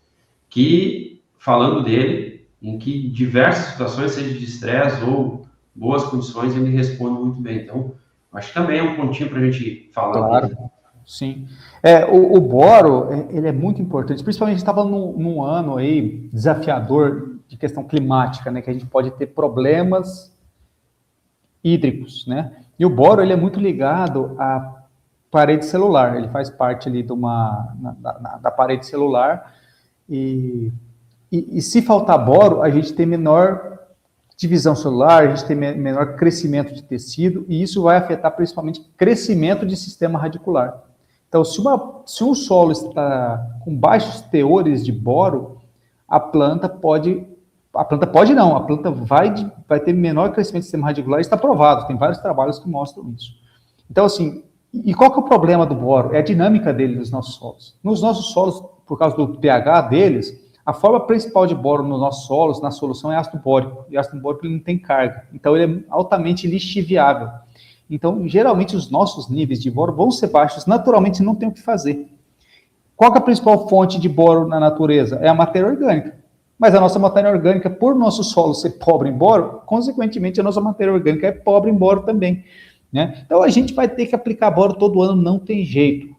que falando dele, em que diversas situações, seja de estresse ou boas condições, ele responde muito bem. Então, acho que também é um pontinho para a gente falar. Claro, dele. Sim. O boro, ele é muito importante, principalmente a gente estava num ano aí desafiador de questão climática, né, que a gente pode ter problemas hídricos, né, e o boro, ele é muito ligado à parede celular, ele faz parte ali da parede celular, e se faltar boro, a gente tem menor divisão celular, a gente tem menor crescimento de tecido, e isso vai afetar principalmente crescimento de sistema radicular. Então, se um solo está com baixos teores de boro, a planta vai ter menor crescimento do sistema radicular, isso está provado, tem vários trabalhos que mostram isso. Então, assim, e qual que é o problema do boro? É a dinâmica dele nos nossos solos. Nos nossos solos, por causa do pH deles, a forma principal de boro nos nossos solos, na solução, é ácido bórico. E ácido bórico ele não tem carga. Então, ele é altamente lixiviável. Então, geralmente, os nossos níveis de boro vão ser baixos. Naturalmente, não tem o que fazer. Qual que é a principal fonte de boro na natureza? É a matéria orgânica. Mas a nossa matéria orgânica, por nosso solo ser pobre em boro, consequentemente, a nossa matéria orgânica é pobre em boro também. Né? Então, a gente vai ter que aplicar boro todo ano, não tem jeito.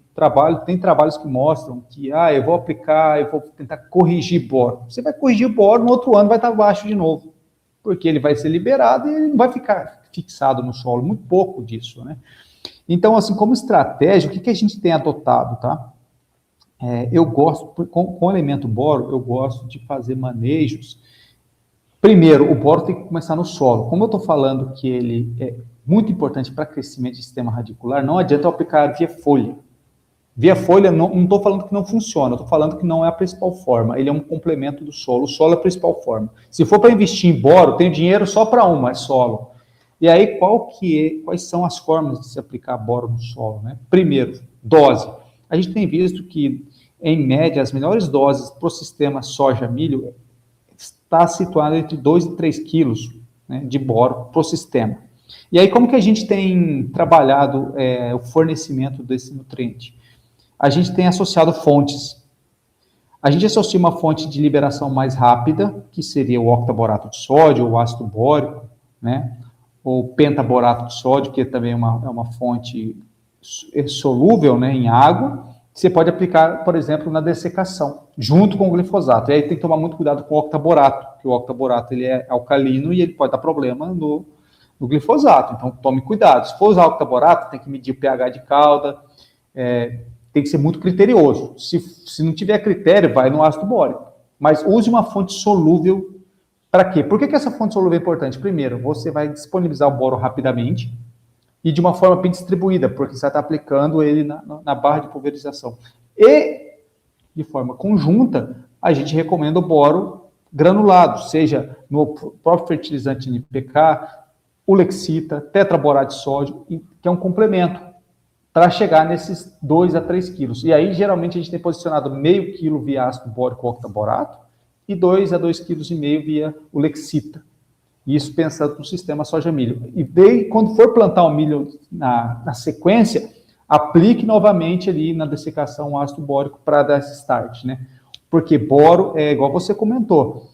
Tem trabalhos que mostram que, eu vou aplicar, eu vou tentar corrigir boro. Você vai corrigir o boro, no outro ano vai estar baixo de novo, porque ele vai ser liberado e ele não vai ficar fixado no solo, muito pouco disso, né? Então, assim, como estratégia, o que a gente tem adotado, tá? Eu gosto, com o elemento boro, eu gosto de fazer manejos. Primeiro, o boro tem que começar no solo. Como eu estou falando que ele é muito importante para crescimento do sistema radicular, não adianta eu aplicar via folha. Via folha, não estou falando que não funciona, estou falando que não é a principal forma, ele é um complemento do solo, o solo é a principal forma. Se for para investir em boro, tem dinheiro só para uma, é solo. E aí, quais são as formas de se aplicar boro no solo? Né? Primeiro, dose. A gente tem visto que, em média, as melhores doses para o sistema soja-milho está situada entre 2 e 3 quilos, né, de boro para o sistema. E aí, como que a gente tem trabalhado o fornecimento desse nutriente? A gente tem associado fontes. A gente associa uma fonte de liberação mais rápida, que seria o octaborato de sódio, ou o ácido bórico, né? Ou pentaborato de sódio, que também é uma fonte solúvel, né, em água. Você pode aplicar, por exemplo, na dessecação, junto com o glifosato. E aí tem que tomar muito cuidado com o octaborato, porque o octaborato ele é alcalino e ele pode dar problema no glifosato. Então, tome cuidado. Se for usar octaborato, tem que medir o pH de calda, tem que ser muito criterioso. Se não tiver critério, vai no ácido bórico. Mas use uma fonte solúvel. Para quê? Por que essa fonte solúvel é importante? Primeiro, você vai disponibilizar o boro rapidamente e de uma forma bem distribuída, porque você vai estar aplicando ele na barra de pulverização. E, de forma conjunta, a gente recomenda o boro granulado, seja no próprio fertilizante NPK, ulexita, tetraborato de sódio, que é um complemento, para chegar nesses 2 a 3 quilos. E aí, geralmente, a gente tem posicionado meio quilo via ácido bórico octaborato e 2 a 2,5 kg via ulexita. Isso pensando no sistema soja-milho. E daí, quando for plantar o milho na sequência, aplique novamente ali na dessecação o ácido bórico para dar esse start, né? Porque boro, igual você comentou,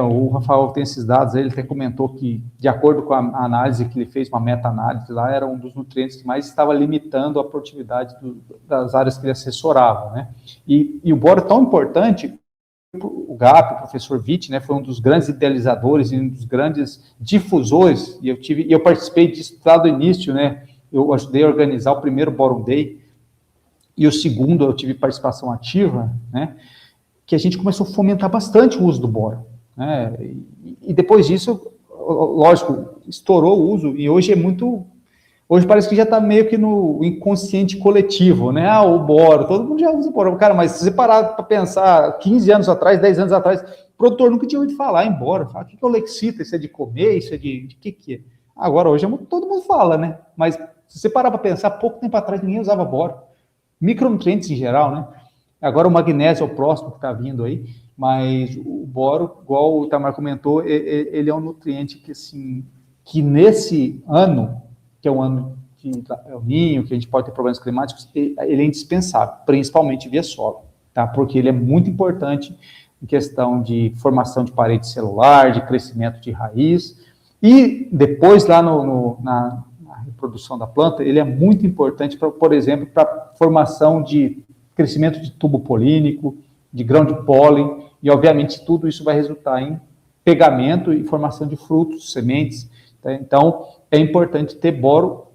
o Rafael tem esses dados, ele até comentou que, de acordo com a análise que ele fez, uma meta-análise lá, era um dos nutrientes que mais estava limitando a produtividade das áreas que ele assessorava, né? E o boro é tão importante. O GAP, o professor Witt, né, foi um dos grandes idealizadores e um dos grandes difusores, e eu participei disso lá do início, né, eu ajudei a organizar o primeiro Boron Day, e o segundo eu tive participação ativa, né, que a gente começou a fomentar bastante o uso do boro, né, e depois disso, lógico, estourou o uso, e hoje hoje parece que já está meio que no inconsciente coletivo, né? O boro, todo mundo já usa boro. Cara, mas se você parar para pensar, 15 anos atrás, 10 anos atrás, o produtor nunca tinha ouvido falar em boro. Fala, o que é o lexita? Isso é de comer? Isso é de que é? Agora, hoje, todo mundo fala, né? Mas se você parar para pensar, pouco tempo atrás, ninguém usava boro. Micronutrientes em geral, né? Agora o magnésio é o próximo que está vindo aí, mas o boro, igual o Itamar comentou, ele é um nutriente que, assim, que nesse ano, que é um ano de El Niño, que a gente pode ter problemas climáticos, ele é indispensável, principalmente via solo, tá? Porque ele é muito importante em questão de formação de parede celular, de crescimento de raiz, e depois lá na reprodução da planta, ele é muito importante, por exemplo, para formação de crescimento de tubo polínico, de grão de pólen, e obviamente tudo isso vai resultar em pegamento e formação de frutos, sementes, tá? Então, é importante ter boro,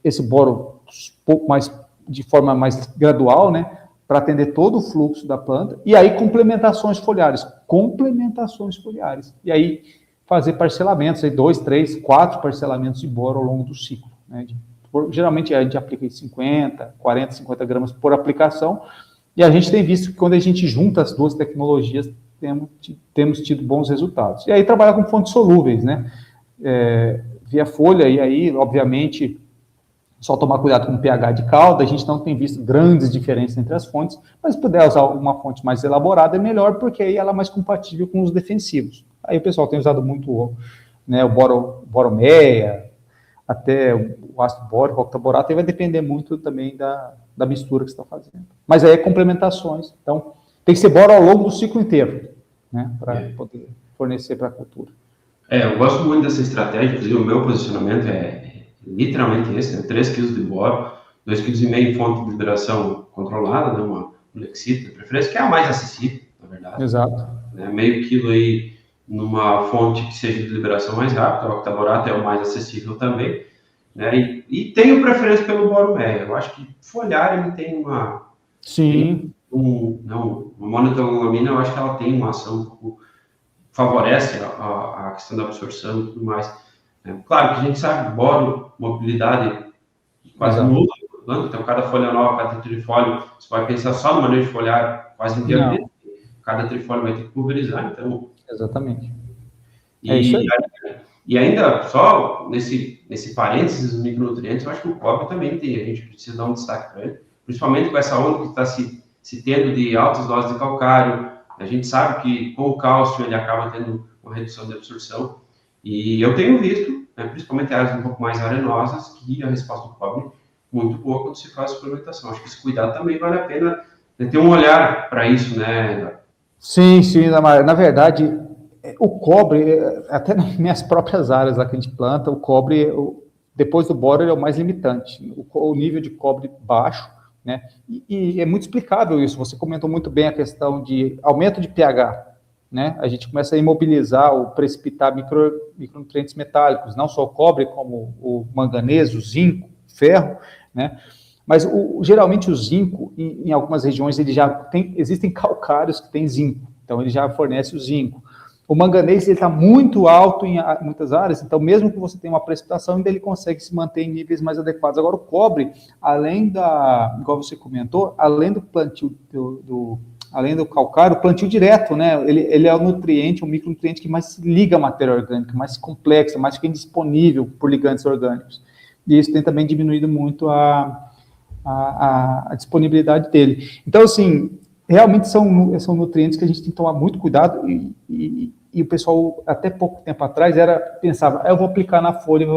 esse boro pouco mais, de forma mais gradual, né, para atender todo o fluxo da planta, e aí complementações foliares, e aí fazer parcelamentos, aí 2, 3, 4 parcelamentos de boro ao longo do ciclo, né, geralmente a gente aplica 50, 40, 50 gramas por aplicação, e a gente tem visto que quando a gente junta as duas tecnologias, temos tido bons resultados. E aí trabalhar com fontes solúveis, né, via folha, e aí, obviamente, só tomar cuidado com o pH de calda, a gente não tem visto grandes diferenças entre as fontes, mas se puder usar uma fonte mais elaborada é melhor, porque aí ela é mais compatível com os defensivos. Aí o pessoal tem usado muito, né, o boromeia, até o ácido bórico, o octaborato, aí vai depender muito também da mistura que você está fazendo. Mas aí é complementações, então tem que ser boro ao longo do ciclo inteiro, né, para poder fornecer para a cultura. Eu gosto muito dessa estratégia, inclusive o meu posicionamento é literalmente esse, né? 3 kg de boro, 2,5 kg em fonte de liberação controlada, né? Uma lexita, de preferência, que é a mais acessível, na verdade. Exato. Né? Meio quilo aí numa fonte que seja de liberação mais rápida, o octaborato é o mais acessível também, né? E tenho preferência pelo boromeia. Eu acho que foliar ele tem uma... Sim. Uma monoetolamina, eu acho que ela tem uma ação um pouco, favorece a questão da absorção e tudo mais. Claro que a gente sabe, boro, mobilidade quase nula, então cada folha nova, cada trifólio, você vai pensar só no manejo de foliar quase inviável, cada trifólio vai ter que pulverizar, então... Exatamente. Isso aí. E ainda, só nesse parênteses dos micronutrientes, eu acho que o cobre também tem, a gente precisa dar um destaque para ele, principalmente com essa onda que está se tendo de altas doses de calcário. A gente sabe que com o cálcio ele acaba tendo uma redução de absorção. E eu tenho visto né, principalmente áreas um pouco mais arenosas, que a resposta do cobre é muito boa quando se faz a suplementação. Acho que esse cuidado também vale a pena, né, ter um olhar para isso, né? Sim, na verdade, o cobre, até nas minhas próprias áreas lá que a gente planta, o cobre, depois do boro, ele é o mais limitante, o nível de cobre baixo, né? E é muito explicável isso, você comentou muito bem a questão de aumento de pH, né? A gente começa a imobilizar ou precipitar micronutrientes metálicos, não só o cobre, como o manganês, o zinco, o ferro, né? Mas geralmente o zinco, em algumas regiões, ele já tem, existem calcários que têm zinco, então ele já fornece o zinco. O manganês está muito alto em muitas áreas, então mesmo que você tenha uma precipitação, ainda ele consegue se manter em níveis mais adequados. Agora o cobre, igual você comentou, além do plantio além do calcário, o plantio direto, né? Ele é o nutriente, o micronutriente que mais se liga à matéria orgânica, mais complexa, mais fica indisponível por ligantes orgânicos. E isso tem também diminuído muito a disponibilidade dele. Então, assim, realmente são nutrientes que a gente tem que tomar muito cuidado e o pessoal, até pouco tempo atrás, pensava, eu vou aplicar na folha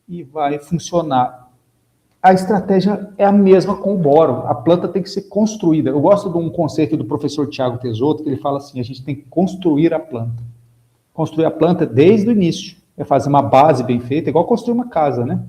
e vai funcionar. A estratégia é a mesma com o boro, a planta tem que ser construída. Eu gosto de um conceito do professor Tiago Tesoto, que ele fala assim, a gente tem que construir a planta. Construir a planta desde o início, é fazer uma base bem feita, igual construir uma casa, né?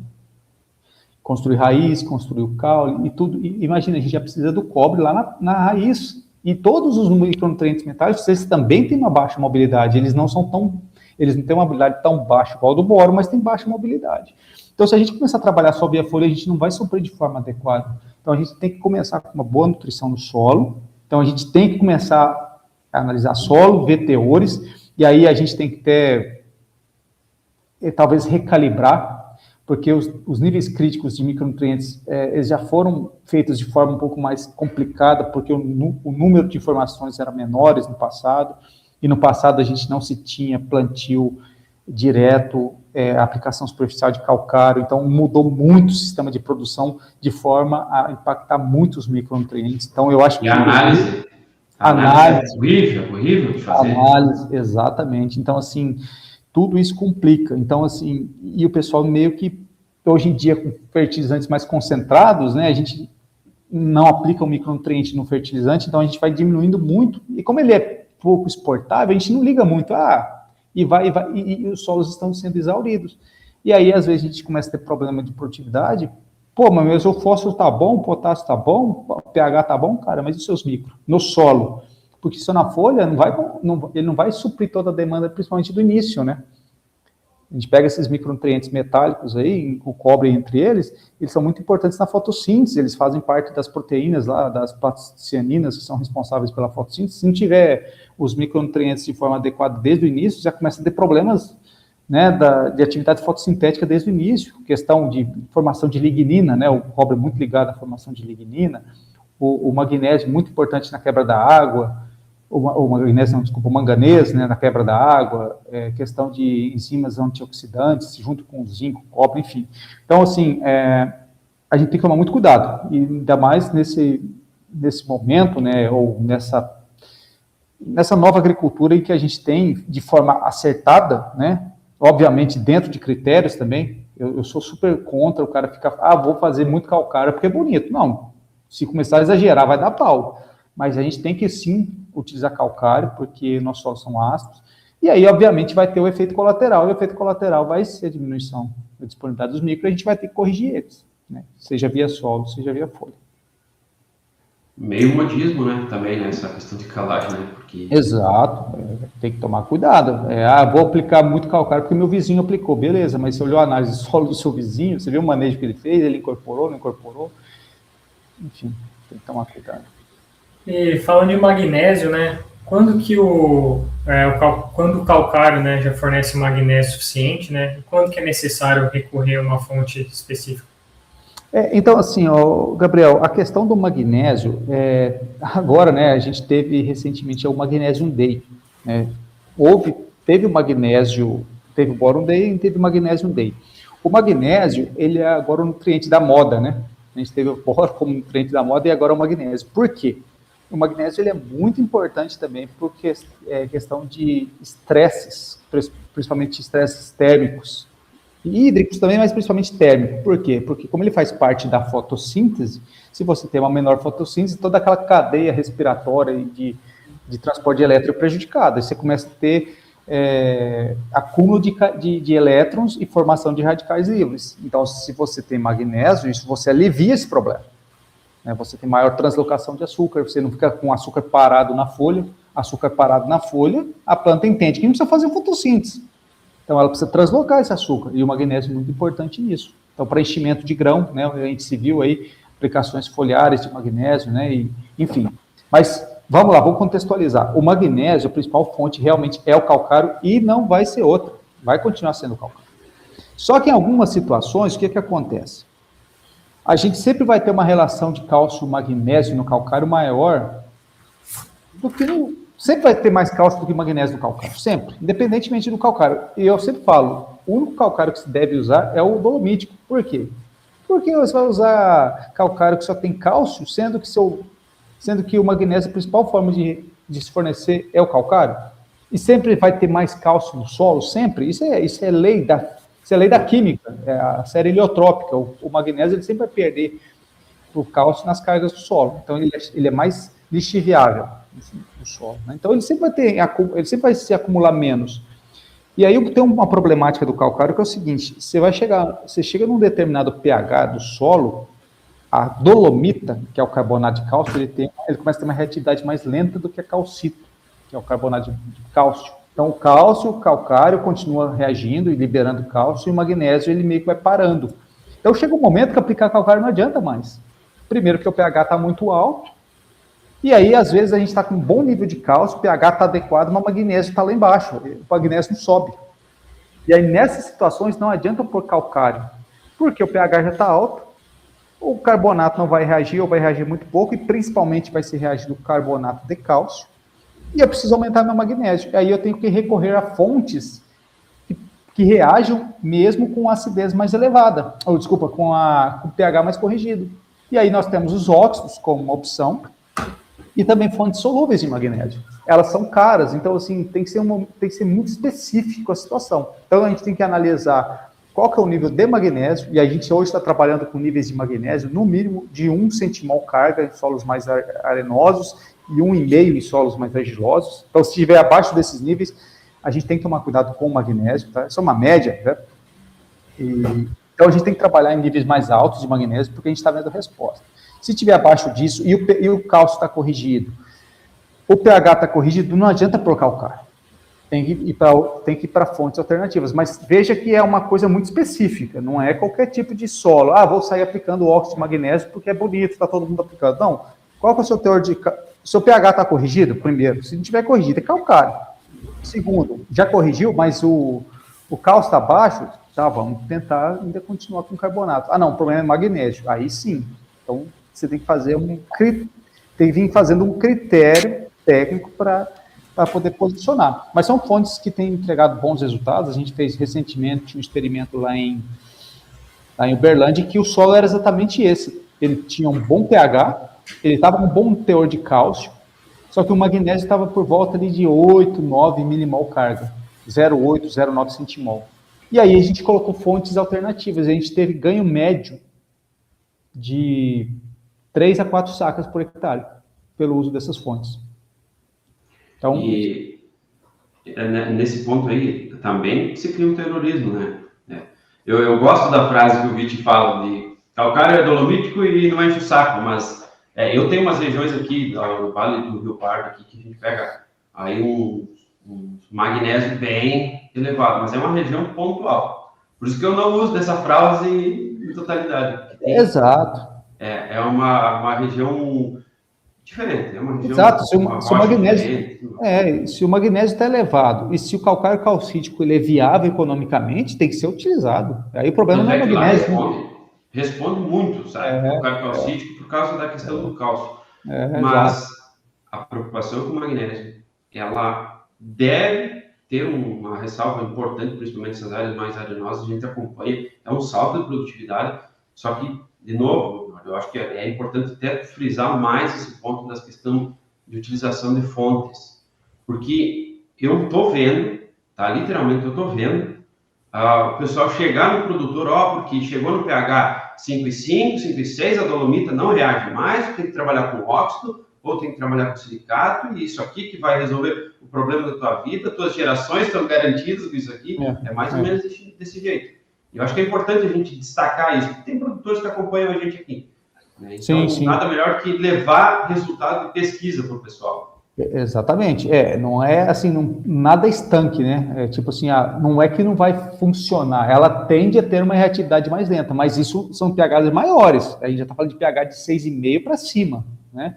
Construir raiz, construir o caule e tudo. E, imagina, a gente já precisa do cobre lá na raiz. E todos os micronutrientes metálicos, eles também têm uma baixa mobilidade. Eles não têm uma mobilidade tão baixa igual a do boro, mas têm baixa mobilidade. Então, se a gente começar a trabalhar só via folha, a gente não vai suprir de forma adequada. Então, a gente tem que começar com uma boa nutrição no solo. Então, a gente tem que começar a analisar solo, ver teores, e aí a gente tem que talvez recalibrar, porque os níveis críticos de micronutrientes, eles já foram feitos de forma um pouco mais complicada, porque o número de informações era menores no passado, e no passado a gente não se tinha plantio direto, aplicação superficial de calcário, então mudou muito o sistema de produção de forma a impactar muito os micronutrientes. Então eu acho que... Análise é horrível de fazer. Análise, exatamente. Então, assim, tudo isso complica. Então, assim, e o pessoal meio que, hoje em dia, com fertilizantes mais concentrados, né, a gente não aplica o micronutriente no fertilizante, então a gente vai diminuindo muito, e como ele é pouco exportável, a gente não liga muito, e os solos estão sendo exauridos. E aí, às vezes, a gente começa a ter problema de produtividade. Pô, mas o fósforo tá bom, o potássio tá bom, o pH tá bom, cara, mas e os seus micros? No solo? Porque se na folha, ele não vai suprir toda a demanda, principalmente do início, né? A gente pega esses micronutrientes metálicos aí, o cobre entre eles são muito importantes na fotossíntese, eles fazem parte das proteínas lá, das cianinas que são responsáveis pela fotossíntese. Se não tiver os micronutrientes de forma adequada desde o início, já começa a ter problemas, né, de atividade fotossintética desde o início, questão de formação de lignina, né, o cobre é muito ligado à formação de lignina, o magnésio muito importante na quebra da água, o manganês, né, na quebra da água, questão de enzimas antioxidantes, junto com o zinco, cobre, enfim. Então, assim, a gente tem que tomar muito cuidado, e ainda mais nesse momento, né, ou nessa nova agricultura em que a gente tem, de forma acertada, né, obviamente dentro de critérios também. Eu sou super contra o cara ficar, vou fazer muito calcário porque é bonito. Não, se começar a exagerar vai dar pau, mas a gente tem que sim utilizar calcário, porque nossos solos são ácidos, e aí obviamente vai ter o efeito colateral, e o efeito colateral vai ser a diminuição da disponibilidade dos micros, e a gente vai ter que corrigir eles, né? Seja via solo, seja via folha. Meio modismo, né, também, né, essa questão de calagem, né, porque... Exato, tem que tomar cuidado. Vou aplicar muito calcário porque meu vizinho aplicou, beleza, mas você olhou a análise de solo do seu vizinho, você viu o manejo que ele fez, ele incorporou, não incorporou, enfim, tem que tomar cuidado. E falando de magnésio, né, quando o calcário, né, já fornece magnésio suficiente, né, quando que é necessário recorrer a uma fonte específica? Então, assim, Gabriel, a questão do magnésio, agora, né, a gente teve recentemente o Magnesium Day, né, teve o magnésio, teve o Boron Day e teve o Magnesium Day. O magnésio, ele é agora o nutriente da moda, né, a gente teve o Boron como nutriente da moda e agora o magnésio. Por quê? O magnésio, ele é muito importante também porque é questão de estresses, principalmente estresses térmicos, E hídricos também, mas principalmente térmico. Por quê? Porque como ele faz parte da fotossíntese, se você tem uma menor fotossíntese, toda aquela cadeia respiratória e de transporte elétrico é prejudicada. Aí você começa a ter acúmulo de elétrons e formação de radicais livres. Então, se você tem magnésio, isso você alivia esse problema. Né? Você tem maior translocação de açúcar, você não fica com açúcar parado na folha. Açúcar parado na folha, a planta entende que não precisa fazer fotossíntese. Então, ela precisa translocar esse açúcar, e o magnésio é muito importante nisso. Então, para enchimento de grão, né, a gente se viu aí aplicações foliares de magnésio, né, e, enfim. Mas, vamos lá, vamos contextualizar. O magnésio, a principal fonte, realmente é o calcário, e não vai ser outra. Vai continuar sendo o calcário. Só que em algumas situações, o que acontece? A gente sempre vai ter uma relação de cálcio-magnésio no calcário maior do que no... Sempre vai ter mais cálcio do que magnésio no calcário, sempre, independentemente do calcário. E eu sempre falo, o único calcário que se deve usar é o dolomítico. Por quê? Porque você vai usar calcário que só tem cálcio, sendo que o magnésio, a principal forma de se fornecer é o calcário. E sempre vai ter mais cálcio no solo, sempre. Isso é lei da química, é a série heliotrópica. O magnésio ele sempre vai perder o cálcio nas cargas do solo. Então ele é mais lixiviável no solo, né? Então ele sempre vai se acumular menos. E aí tem uma problemática do calcário que é o seguinte: você chega num determinado pH do solo, a dolomita, que é o carbonato de cálcio, ele começa a ter uma reatividade mais lenta do que a calcita, que é o carbonato de cálcio. Então o calcário continua reagindo e liberando cálcio, e o magnésio ele meio que vai parando. Então chega um momento que aplicar calcário não adianta mais. Primeiro que o pH está muito alto, e aí, às vezes, a gente está com um bom nível de cálcio, o pH está adequado, mas o magnésio está lá embaixo, o magnésio não sobe. E aí, nessas situações, não adianta pôr calcário, porque o pH já está alto, o carbonato não vai reagir, ou vai reagir muito pouco, e principalmente vai ser reagido com carbonato de cálcio, e eu preciso aumentar meu magnésio. E aí eu tenho que recorrer a fontes que reajam mesmo com acidez mais elevada, com o pH mais corrigido. E aí nós temos os óxidos como uma opção, e também fontes solúveis de magnésio. Elas são caras, então assim, tem que ser muito específico a situação. Então a gente tem que analisar qual que é o nível de magnésio, e a gente hoje está trabalhando com níveis de magnésio no mínimo de 1 centimol carga em solos mais arenosos e 1,5 em solos mais argilosos. Então se estiver abaixo desses níveis, a gente tem que tomar cuidado com o magnésio, tá? Isso é uma média, né? Então a gente tem que trabalhar em níveis mais altos de magnésio, porque a gente está vendo resposta. Se estiver abaixo disso e o cálcio está corrigido, o pH está corrigido, não adianta pôr calcário. Tem que ir para fontes alternativas. Mas veja que é uma coisa muito específica, não é qualquer tipo de solo. Vou sair aplicando óxido de magnésio porque é bonito, está todo mundo aplicando. Não. Qual que é o seu teor de... Seu pH está corrigido? Primeiro. Se não tiver corrigido, é calcário. Segundo, já corrigiu, mas o cálcio está baixo? Tá, vamos tentar ainda continuar com carbonato. Não, o problema é magnésio. Aí sim. Então, você tem que vir fazendo um critério técnico para poder posicionar. Mas são fontes que têm entregado bons resultados. A gente fez recentemente um experimento lá em Uberlândia, que o solo era exatamente esse. Ele tinha um bom pH, ele estava com um bom teor de cálcio, só que o magnésio estava por volta ali de 8, 9 milimol carga, 0,8, 0,9 centimol. E aí a gente colocou fontes alternativas, a gente teve ganho médio de 3 a 4 sacas por hectare, pelo uso dessas fontes. Então, e nesse ponto aí, também se cria um terrorismo, né? Eu gosto da frase que o Vitti fala de calcário é dolomítico e não enche o saco, mas eu tenho umas regiões aqui, no Vale do Rio Pardo, aqui, que a gente pega aí um magnésio bem elevado, mas é uma região pontual. Por isso que eu não uso dessa frase em totalidade. Exato. É uma região diferente. É uma região. Exato. Se o magnésio está elevado e se o calcário calcítico ele é viável economicamente, tem que ser utilizado. Aí o problema não é o magnésio. Responde muito, sabe? O calcário calcítico por causa da questão do cálcio. Mas a preocupação com o magnésio, ela deve ter uma ressalva importante, principalmente nessas áreas mais arenosas, a gente acompanha, é um salto de produtividade, só que, de novo, eu acho que é importante até frisar mais esse ponto da questão de utilização de fontes, porque eu estou vendo, tá? Literalmente eu estou vendo o pessoal chegar no produtor, porque chegou no pH 5,5, 5,6, a dolomita não reage mais, tem que trabalhar com óxido, ou tem que trabalhar com silicato, e isso aqui que vai resolver o problema da tua vida, tuas gerações estão garantidas com isso aqui, é mais ou menos desse jeito. Eu acho que é importante a gente destacar isso, porque tem produtores que acompanham a gente aqui. Né? Então, sim. Nada melhor que levar resultado de pesquisa para o pessoal. Exatamente, não é assim, nada estanque, né? É tipo assim, não é que não vai funcionar, ela tende a ter uma reatividade mais lenta, mas isso são pHs maiores, a gente já está falando de pH de 6,5 para cima, né?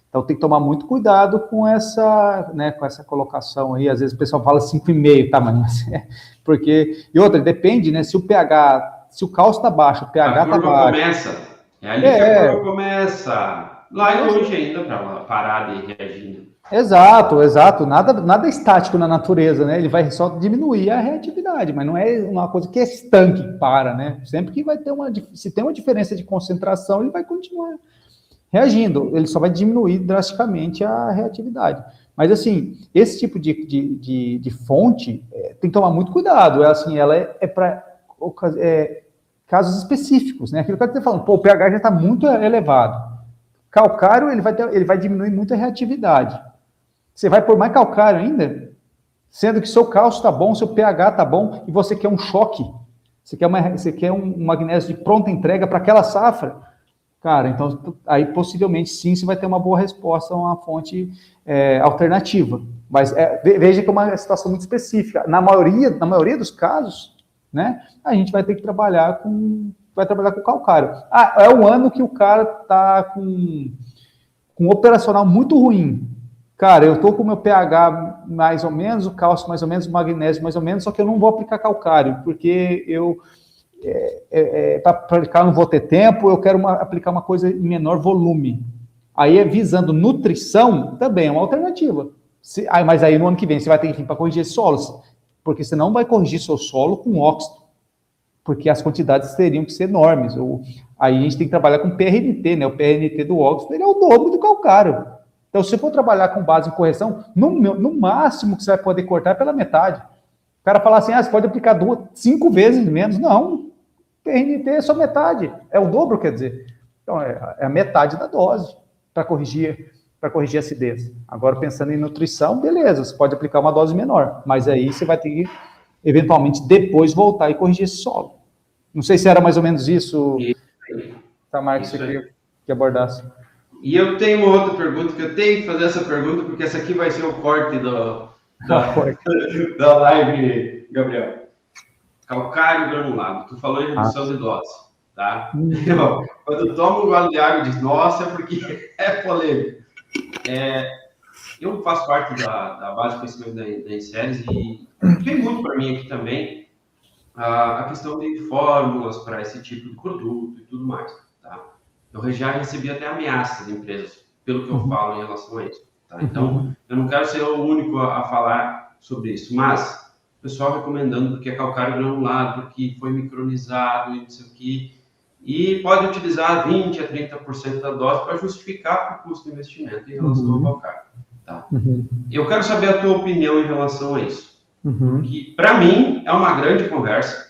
Então tem que tomar muito cuidado com essa, né, com essa colocação aí, às vezes o pessoal fala 5,5, tá, mas porque, e outra, depende, né, se o cálcio está baixo, o pH está baixo. É ali que a curva começa, lá é longe ainda para parar de reagir. Exato. Nada é estático na natureza, né? Ele vai só diminuir a reatividade, mas não é uma coisa que é estanque, para, né? Sempre que vai ter se tem uma diferença de concentração, ele vai continuar reagindo, ele só vai diminuir drasticamente a reatividade. Mas, assim, esse tipo de fonte tem que tomar muito cuidado, ela é para casos específicos, né? Aquilo que eu estou falando, o pH já está muito elevado. Calcário, ele vai diminuir muito a reatividade. Você vai pôr mais calcário ainda, sendo que seu cálcio está bom, seu pH está bom, e você quer um choque, você quer um magnésio de pronta entrega para aquela safra, cara, então aí possivelmente sim você vai ter uma boa resposta a uma fonte alternativa. Mas veja que é uma situação muito específica. Na maioria dos casos, né, a gente vai ter que trabalhar com calcário. É um ano que o cara está com um operacional muito ruim. Cara, eu estou com o meu pH mais ou menos, o cálcio mais ou menos, o magnésio mais ou menos, só que eu não vou aplicar calcário, porque para aplicar não vou ter tempo, eu quero aplicar uma coisa em menor volume. Aí, visando nutrição, também é uma alternativa. Mas aí no ano que vem você vai ter que vir para corrigir solos, porque você não vai corrigir seu solo com óxido, porque as quantidades teriam que ser enormes. Aí a gente tem que trabalhar com PRNT, né? O PRNT do óxido, ele é o dobro do calcário. Então, se você for trabalhar com base em correção, no máximo que você vai poder cortar é pela metade. O cara fala assim, você pode aplicar 5 vezes menos. Não, PRNT é só metade, é o dobro, quer dizer. Então, é a metade da dose para corrigir a acidez. Agora, pensando em nutrição, beleza, você pode aplicar uma dose menor, mas aí você vai ter que, eventualmente, depois voltar e corrigir esse solo. Não sei se era mais ou menos isso, Tamar, que você queria que abordasse. E eu tenho uma outra pergunta, que eu tenho que fazer essa pergunta, porque essa aqui vai ser o corte da live, Gabriel. Calcário granulado. Tu falou em redução de dose, tá? Quando toma um gole de água e diz, nossa, é porque é polêmico. Eu faço parte da base de conhecimento da Enseres e tem muito para mim aqui também a questão de fórmulas para esse tipo de produto e tudo mais, tá? Eu já recebi até ameaças de empresas, pelo que eu falo em relação a isso. Tá? Então, eu não quero ser o único a falar sobre isso, mas o pessoal recomendando porque é calcário granulado, porque foi micronizado e não sei o quê, e pode utilizar 20% a 30% da dose para justificar o custo de investimento em relação ao calcário. Tá? Eu quero saber a tua opinião em relação a isso, porque para mim é uma grande conversa.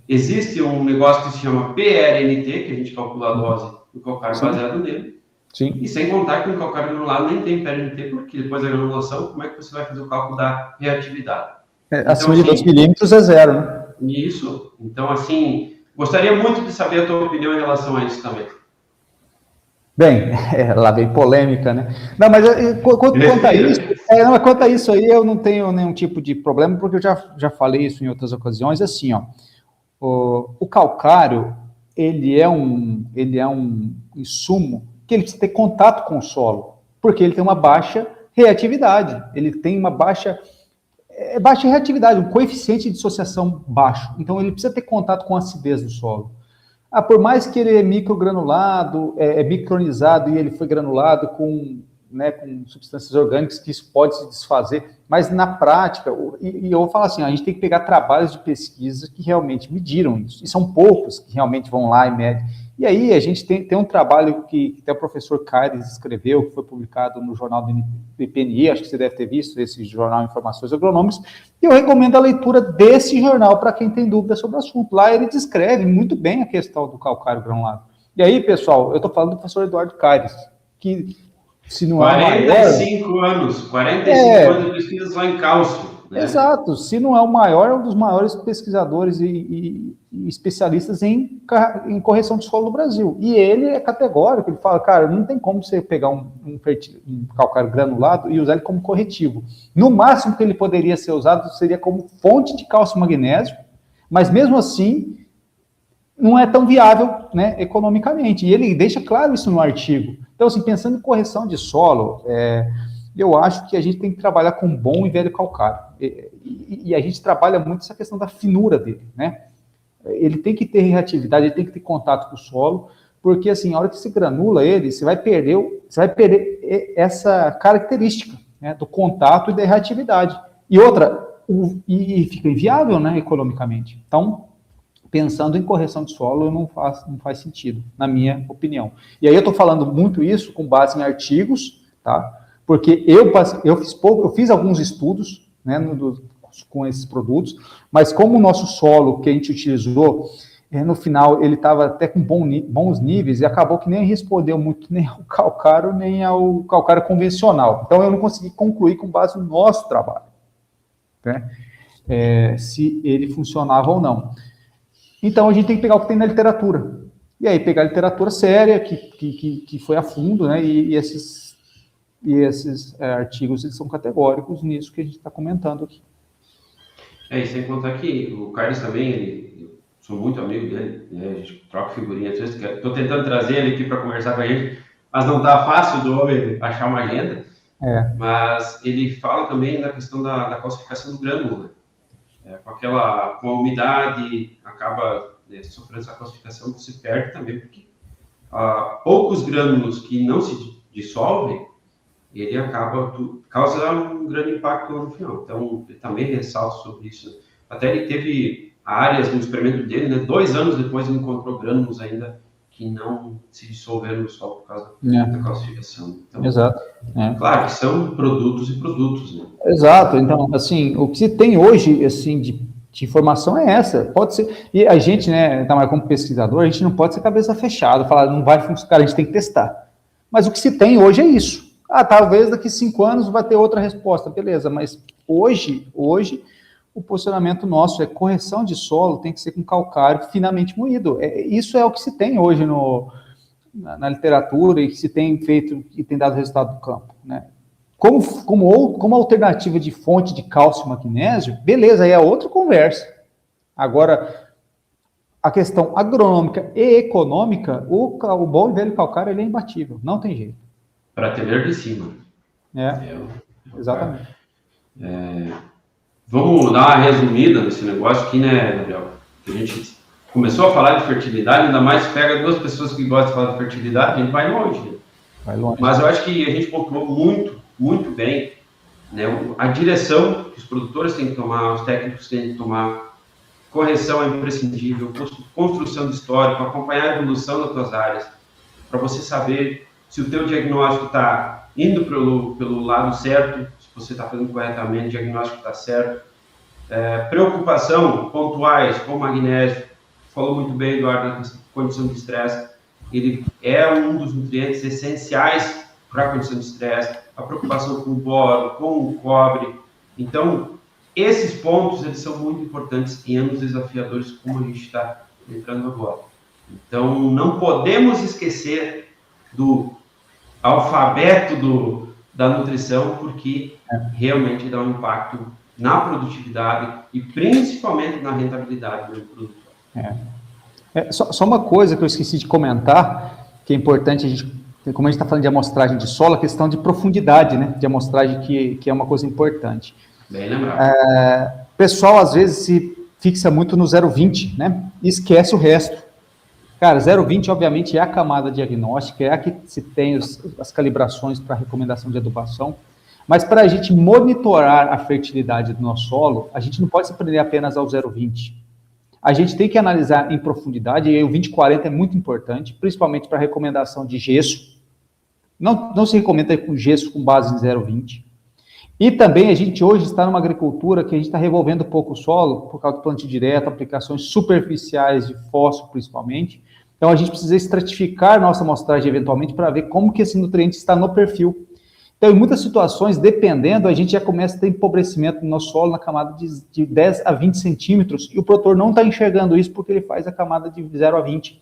Existe um negócio que se chama PRNT, que a gente calcula a dose do calcário baseado nele. Sim. E sem contar que no calcário granulado nem tem PRNT, porque depois da granulação, como é que você vai fazer o cálculo da reatividade? Então, acima de 2 milímetros é zero, né? Isso. Então, assim, gostaria muito de saber a tua opinião em relação a isso também. Bem, lá vem polêmica, né? Não, mas quanto a isso aí, eu não tenho nenhum tipo de problema, porque eu já falei isso em outras ocasiões, assim, ó. O calcário, ele é um insumo que ele precisa ter contato com o solo, porque ele tem uma baixa reatividade, ele tem uma baixa reatividade, um coeficiente de dissociação baixo, então ele precisa ter contato com a acidez do solo. Por mais que ele é microgranulado, é micronizado e ele foi granulado com né, com substâncias orgânicas, que isso pode se desfazer, mas na prática, e eu vou falar assim, a gente tem que pegar trabalhos de pesquisa que realmente mediram isso, e são poucos que realmente vão lá e medem. E aí a gente tem um trabalho que até o professor Caires escreveu, que foi publicado no jornal do IPNI, acho que você deve ter visto, esse jornal Informações Agronômicas, e eu recomendo a leitura desse jornal para quem tem dúvida sobre o assunto. Lá ele descreve muito bem a questão do calcário granulado. E aí, pessoal, eu estou falando do professor Eduardo Caires, que se não é 45 anos de pesquisa só em cálcio. Né? Exato, se não é o maior, é um dos maiores pesquisadores e especialistas em correção de solo no Brasil. E ele é categórico, ele fala, cara, não tem como você pegar um calcário granulado e usar ele como corretivo. No máximo que ele poderia ser usado seria como fonte de cálcio e magnésio, mas mesmo assim não é tão viável, né, economicamente. E ele deixa claro isso no artigo. Então, assim, pensando em correção de solo, eu acho que a gente tem que trabalhar com bom e velho calcário. E a gente trabalha muito essa questão da finura dele, né? Ele tem que ter reatividade, ele tem que ter contato com o solo, porque, assim, a hora que se granula ele, você vai perder essa característica, né, do contato e da reatividade. E outra, e fica inviável, né, economicamente. Então, pensando em correção de solo, não faz sentido, na minha opinião. E aí eu estou falando muito isso com base em artigos, tá? Porque eu fiz alguns estudos, né, com esses produtos, mas como o nosso solo que a gente utilizou, no final ele estava até com bons níveis e acabou que nem respondeu muito nem ao calcário, nem ao calcário convencional. Então eu não consegui concluir com base no nosso trabalho, né, se ele funcionava ou não. Então, a gente tem que pegar o que tem na literatura. E aí, pegar a literatura séria, que foi a fundo, né? E esses artigos, eles são categóricos nisso que a gente está comentando aqui. E sem contar que o Carlos também, eu sou muito amigo dele, né? A gente troca figurinha. Estou tentando trazer ele aqui para conversar com a gente, mas não está fácil do homem achar uma agenda. Mas ele fala também da questão da calcificação do grânulo, né? Com a umidade, acaba sofrendo essa calcificação, que se perde também, porque poucos grânulos que não se dissolvem, ele acaba causando um grande impacto no final. Então, ele também ressalta sobre isso. Até ele teve áreas no experimento dele, né, 2 anos depois ele encontrou grânulos ainda que não se dissolveram no solo por causa da calcificação. Então, exato. Claro, são produtos e produtos, né? Exato. Então, assim, o que se tem hoje, assim, de informação é essa. Pode ser. E a gente, né, como pesquisador, a gente não pode ser cabeça fechada, falar, não vai funcionar, a gente tem que testar. Mas o que se tem hoje é isso. Talvez daqui 5 anos vai ter outra resposta, beleza, mas hoje o posicionamento nosso é correção de solo, tem que ser com calcário finamente moído. Isso é o que se tem hoje na literatura e que se tem feito e tem dado resultado do campo, né? Como alternativa de fonte de cálcio e magnésio, beleza, aí é outra conversa. Agora, a questão agronômica e econômica, o bom e velho calcário ele é imbatível, não tem jeito. Prateleira de cima. Exatamente. Vamos dar uma resumida nesse negócio aqui, né, Gabriel? A gente começou a falar de fertilidade, ainda mais pega 2 pessoas que gostam de falar de fertilidade, a gente vai longe. Né? Vai longe. Mas eu acho que a gente pontuou muito bem, né, a direção que os produtores têm que tomar, os técnicos têm que tomar, correção é imprescindível, construção de histórico, acompanhar a evolução das tuas áreas, para você saber se o teu diagnóstico está indo pelo lado certo, se você está fazendo corretamente, o diagnóstico está certo. Preocupação pontuais com o magnésio, falou muito bem, Eduardo, na condição de estresse, ele é um dos nutrientes essenciais para a condição de estresse, a preocupação com o boro, com o cobre. Então, esses pontos, eles são muito importantes em anos desafiadores, como a gente está entrando agora. Então, não podemos esquecer do alfabeto da nutrição, porque realmente dá um impacto na produtividade e principalmente na rentabilidade do produtor. Só uma coisa que eu esqueci de comentar, que é importante, como a gente está falando de amostragem de solo, a questão de profundidade, né, de amostragem que é uma coisa importante. Bem lembrado. O pessoal, às vezes, se fixa muito no 0,20, né, e esquece o resto. Cara, 0,20 obviamente é a camada diagnóstica, é a que se tem as calibrações para recomendação de adubação, mas para a gente monitorar a fertilidade do nosso solo, a gente não pode se prender apenas ao 0,20. A gente tem que analisar em profundidade, e aí o 20-40 é muito importante, principalmente para recomendação de gesso. Não se recomenda com gesso com base em 0,20. E também a gente hoje está numa agricultura que a gente está revolvendo pouco o solo, por causa do plantio direto, aplicações superficiais de fósforo principalmente. Então a gente precisa estratificar nossa amostragem eventualmente para ver como que esse nutriente está no perfil. Então, em muitas situações, dependendo, a gente já começa a ter empobrecimento no nosso solo na camada de 10 a 20 centímetros, e o produtor não está enxergando isso porque ele faz a camada de 0 a 20.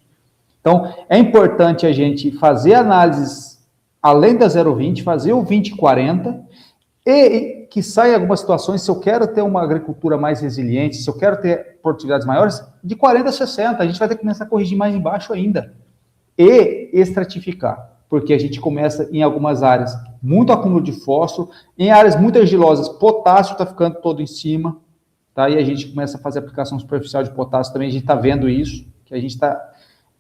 Então, é importante a gente fazer análises além da 0,20, fazer o 20-40, e que saia algumas situações, se eu quero ter uma agricultura mais resiliente, se eu quero ter produtividades maiores, de 40 a 60, a gente vai ter que começar a corrigir mais embaixo ainda. E estratificar, porque a gente começa em algumas áreas muito acúmulo de fósforo, em áreas muito argilosas, potássio está ficando todo em cima, tá? E a gente começa a fazer aplicação superficial de potássio também, a gente está vendo isso, que a gente está...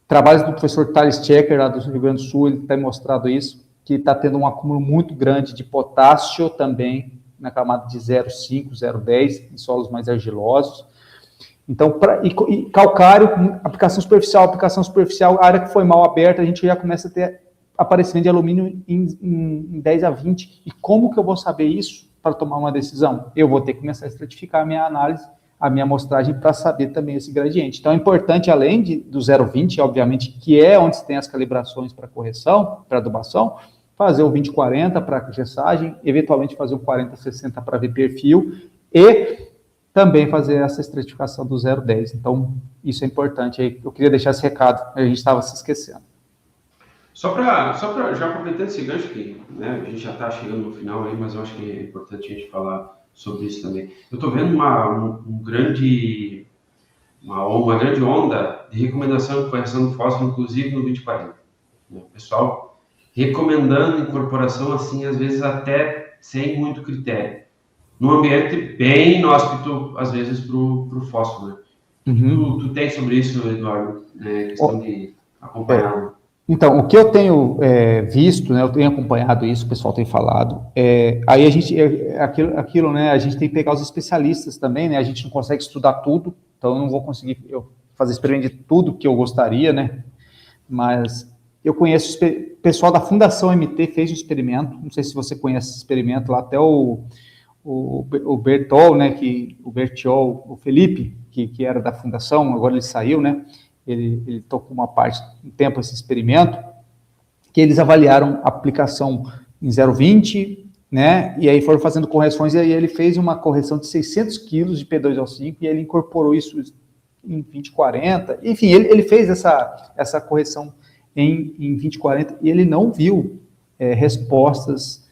Trabalhos do professor Thales Checker, lá do Rio Grande do Sul, ele tem mostrado isso, que está tendo um acúmulo muito grande de potássio também, na camada de 0,5, 0,10, em solos mais argilosos. Então, e calcário, aplicação superficial, área que foi mal aberta, a gente já começa a ter aparecimento de alumínio em 10 a 20. E como que eu vou saber isso para tomar uma decisão? Eu vou ter que começar a estratificar a minha análise, a minha amostragem, para saber também esse gradiente. Então, é importante, além do 0,20, obviamente, que é onde se tem as calibrações para correção, para adubação, fazer o 20-40 para gessagem, eventualmente fazer o 40-60 para ver perfil, e também fazer essa estratificação do 0,10. Então, isso é importante. Eu queria deixar esse recado, a gente estava se esquecendo. Só para já aproveitando esse gancho aqui, né, a gente já está chegando no final aí, mas eu acho que é importante a gente falar sobre isso também. Eu estou vendo uma grande onda de recomendação de correção do fósforo, inclusive no 20-40. Né? Pessoal recomendando incorporação, assim, às vezes até sem muito critério. Num ambiente bem inóspito, às vezes, para o fósforo. Né? Uhum. Tu tem sobre isso, Eduardo, né, questão de acompanhar? Então, o que eu tenho visto, né, eu tenho acompanhado isso, o pessoal tem falado, aí a gente, aquilo, né, a gente tem que pegar os especialistas também, né, a gente não consegue estudar tudo, então eu não vou conseguir fazer experimento de tudo que eu gostaria, né, mas eu conheço, o pessoal da Fundação MT fez um experimento, não sei se você conhece esse experimento lá, até o Bertol, né, o Felipe, que era da Fundação, agora ele saiu, né, ele tocou um tempo esse experimento, que eles avaliaram a aplicação em 0,20, né, e aí foram fazendo correções, e aí ele fez uma correção de 600 quilos de P2O5, e ele incorporou isso em 20-40, enfim, ele fez essa correção em 20-40, e ele não viu respostas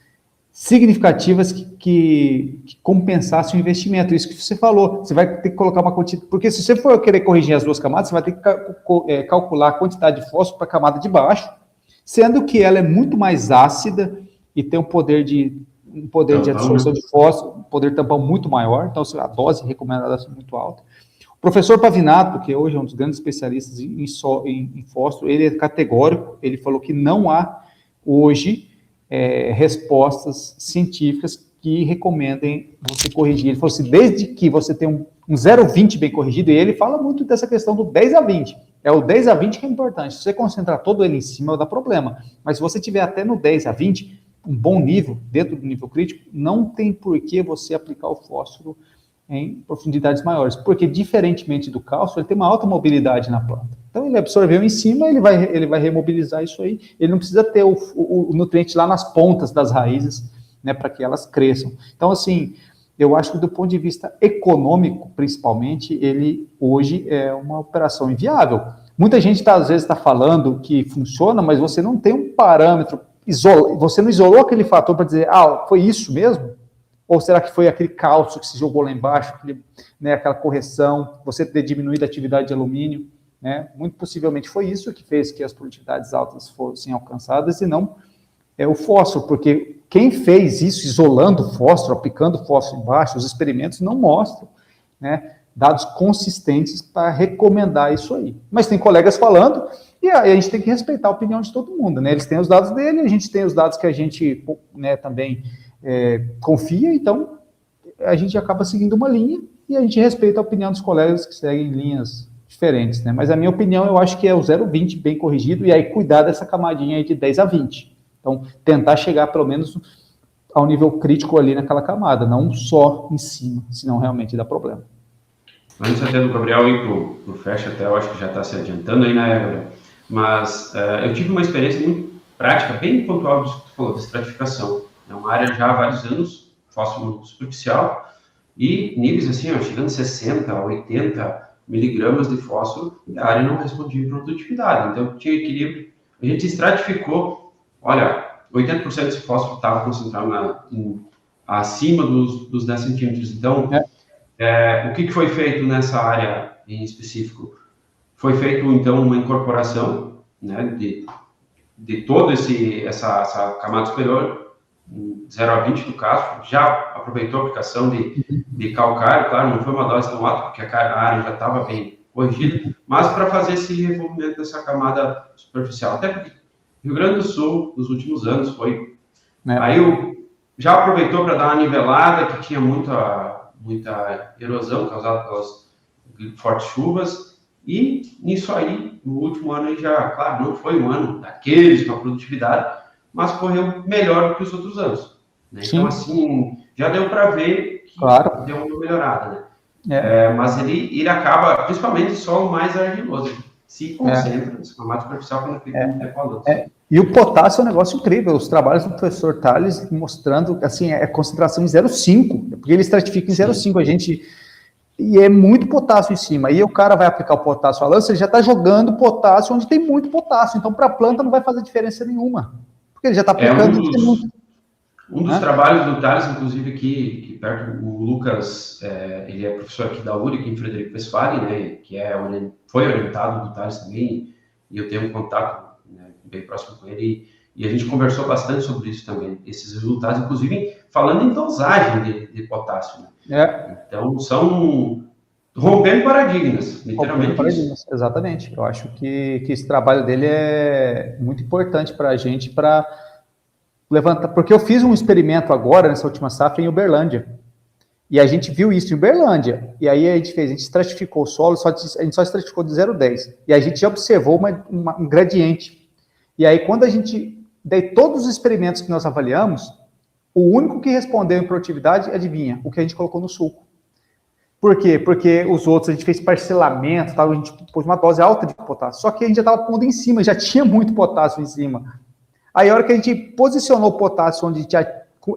significativas que compensassem o investimento. Isso que você falou, você vai ter que colocar uma quantidade, porque se você for querer corrigir as duas camadas, você vai ter que calcular a quantidade de fósforo para a camada de baixo, sendo que ela é muito mais ácida e tem um poder de absorção de fósforo, poder tampão muito maior, então a dose recomendada é muito alta. O professor Pavinato, que hoje é um dos grandes especialistas em fósforo, ele é categórico, ele falou que não há hoje respostas científicas que recomendem você corrigir. Ele falou assim, desde que você tem um 0,20 bem corrigido, e ele fala muito dessa questão do 10 a 20. É o 10 a 20 que é importante. Se você concentrar todo ele em cima, dá problema. Mas se você tiver até no 10 a 20, um bom nível, dentro do nível crítico, não tem por que você aplicar o fósforo em profundidades maiores, porque diferentemente do cálcio, ele tem uma alta mobilidade na planta. Então, ele absorveu em cima, ele vai remobilizar isso aí, ele não precisa ter o nutriente lá nas pontas das raízes, né, para que elas cresçam. Então, assim, eu acho que do ponto de vista econômico, principalmente, ele hoje é uma operação inviável. Muita gente, às vezes, está falando que funciona, mas você não tem um parâmetro, você não isolou aquele fator para dizer, foi isso mesmo? Ou será que foi aquele cálcio que se jogou lá embaixo, aquela correção, você ter diminuído a atividade de alumínio, né? Muito possivelmente foi isso que fez que as produtividades altas fossem alcançadas e não o fósforo, porque quem fez isso, isolando o fósforo, aplicando fósforo embaixo, os experimentos não mostram, né, dados consistentes para recomendar isso aí. Mas tem colegas falando, e a gente tem que respeitar a opinião de todo mundo, né? Eles têm os dados dele, a gente tem os dados que a gente, né, também confia, então a gente acaba seguindo uma linha e a gente respeita a opinião dos colegas que seguem linhas diferentes, né? Mas a minha opinião, eu acho que é o 0,20 bem corrigido, e aí cuidar dessa camadinha aí de 10 a 20. Então, tentar chegar pelo menos ao nível crítico ali naquela camada, não só em cima, senão realmente dá problema. Antes até do Gabriel ir pro fecha, até eu acho que já está se adiantando aí, né, Gabriel? Mas eu tive uma experiência muito prática, bem pontual disso que tu falou, de estratificação. É uma área já há vários anos, fósforo superficial, e níveis assim, ó, chegando a 60, 80 miligramas de fósforo, e a área não respondia em produtividade. Então, tinha equilíbrio. A gente estratificou, olha, 80% desse fósforo estava concentrado acima dos 10 centímetros. Então, o que foi feito nessa área em específico? Foi feito, então, uma incorporação, né, de toda essa camada superior, 0 a 20 do caso, já aproveitou a aplicação de calcário, claro, não foi uma dose tão alta, porque a área já estava bem corrigida, mas para fazer esse revolvimento dessa camada superficial. Até porque Rio Grande do Sul, nos últimos anos, foi... Aí já aproveitou para dar uma nivelada, que tinha muita erosão causada pelas fortes chuvas, e nisso aí, no último ano aí já, claro, não foi um ano daqueles com a produtividade, mas correu melhor do que os outros anos, né? Então, assim, já deu para ver que deu uma melhorada, né? Mas ele acaba, principalmente, solo mais argiloso, se concentra nesse formato superficial quando fica muito tempo falando. E o potássio é um negócio incrível, os trabalhos do professor Tales mostrando, assim, concentração em 0,5, porque ele estratifica em 0,5, a gente... E é muito potássio em cima. E o cara vai aplicar o potássio à lança, ele já está jogando potássio onde tem muito potássio. Então, para a planta não vai fazer diferença nenhuma. Porque ele já está aplicando... Um dos trabalhos do Tales, inclusive, que perto, o Lucas, ele é professor aqui da URI, aqui em Frederico Westphalen, né, que foi orientado do Tales também, e eu tenho um contato, né, bem próximo com ele, e a gente conversou bastante sobre isso também, esses resultados, inclusive falando em dosagem de potássio, né? Então, são rompendo paradigmas, literalmente. Paradigmas, exatamente. Eu acho que esse trabalho dele é muito importante para a gente, para levantar, porque eu fiz um experimento agora, nessa última safra, em Uberlândia, e a gente viu isso em Uberlândia, e aí a gente estratificou o solo, a gente só estratificou de 0,10, e a gente já observou um gradiente, e aí quando daí todos os experimentos que nós avaliamos, o único que respondeu em produtividade, adivinha, o que a gente colocou no suco. Por quê? Porque os outros, a gente fez parcelamento, a gente pôs uma dose alta de potássio, só que a gente já estava pondo em cima, já tinha muito potássio em cima. Aí, a hora que a gente posicionou o potássio onde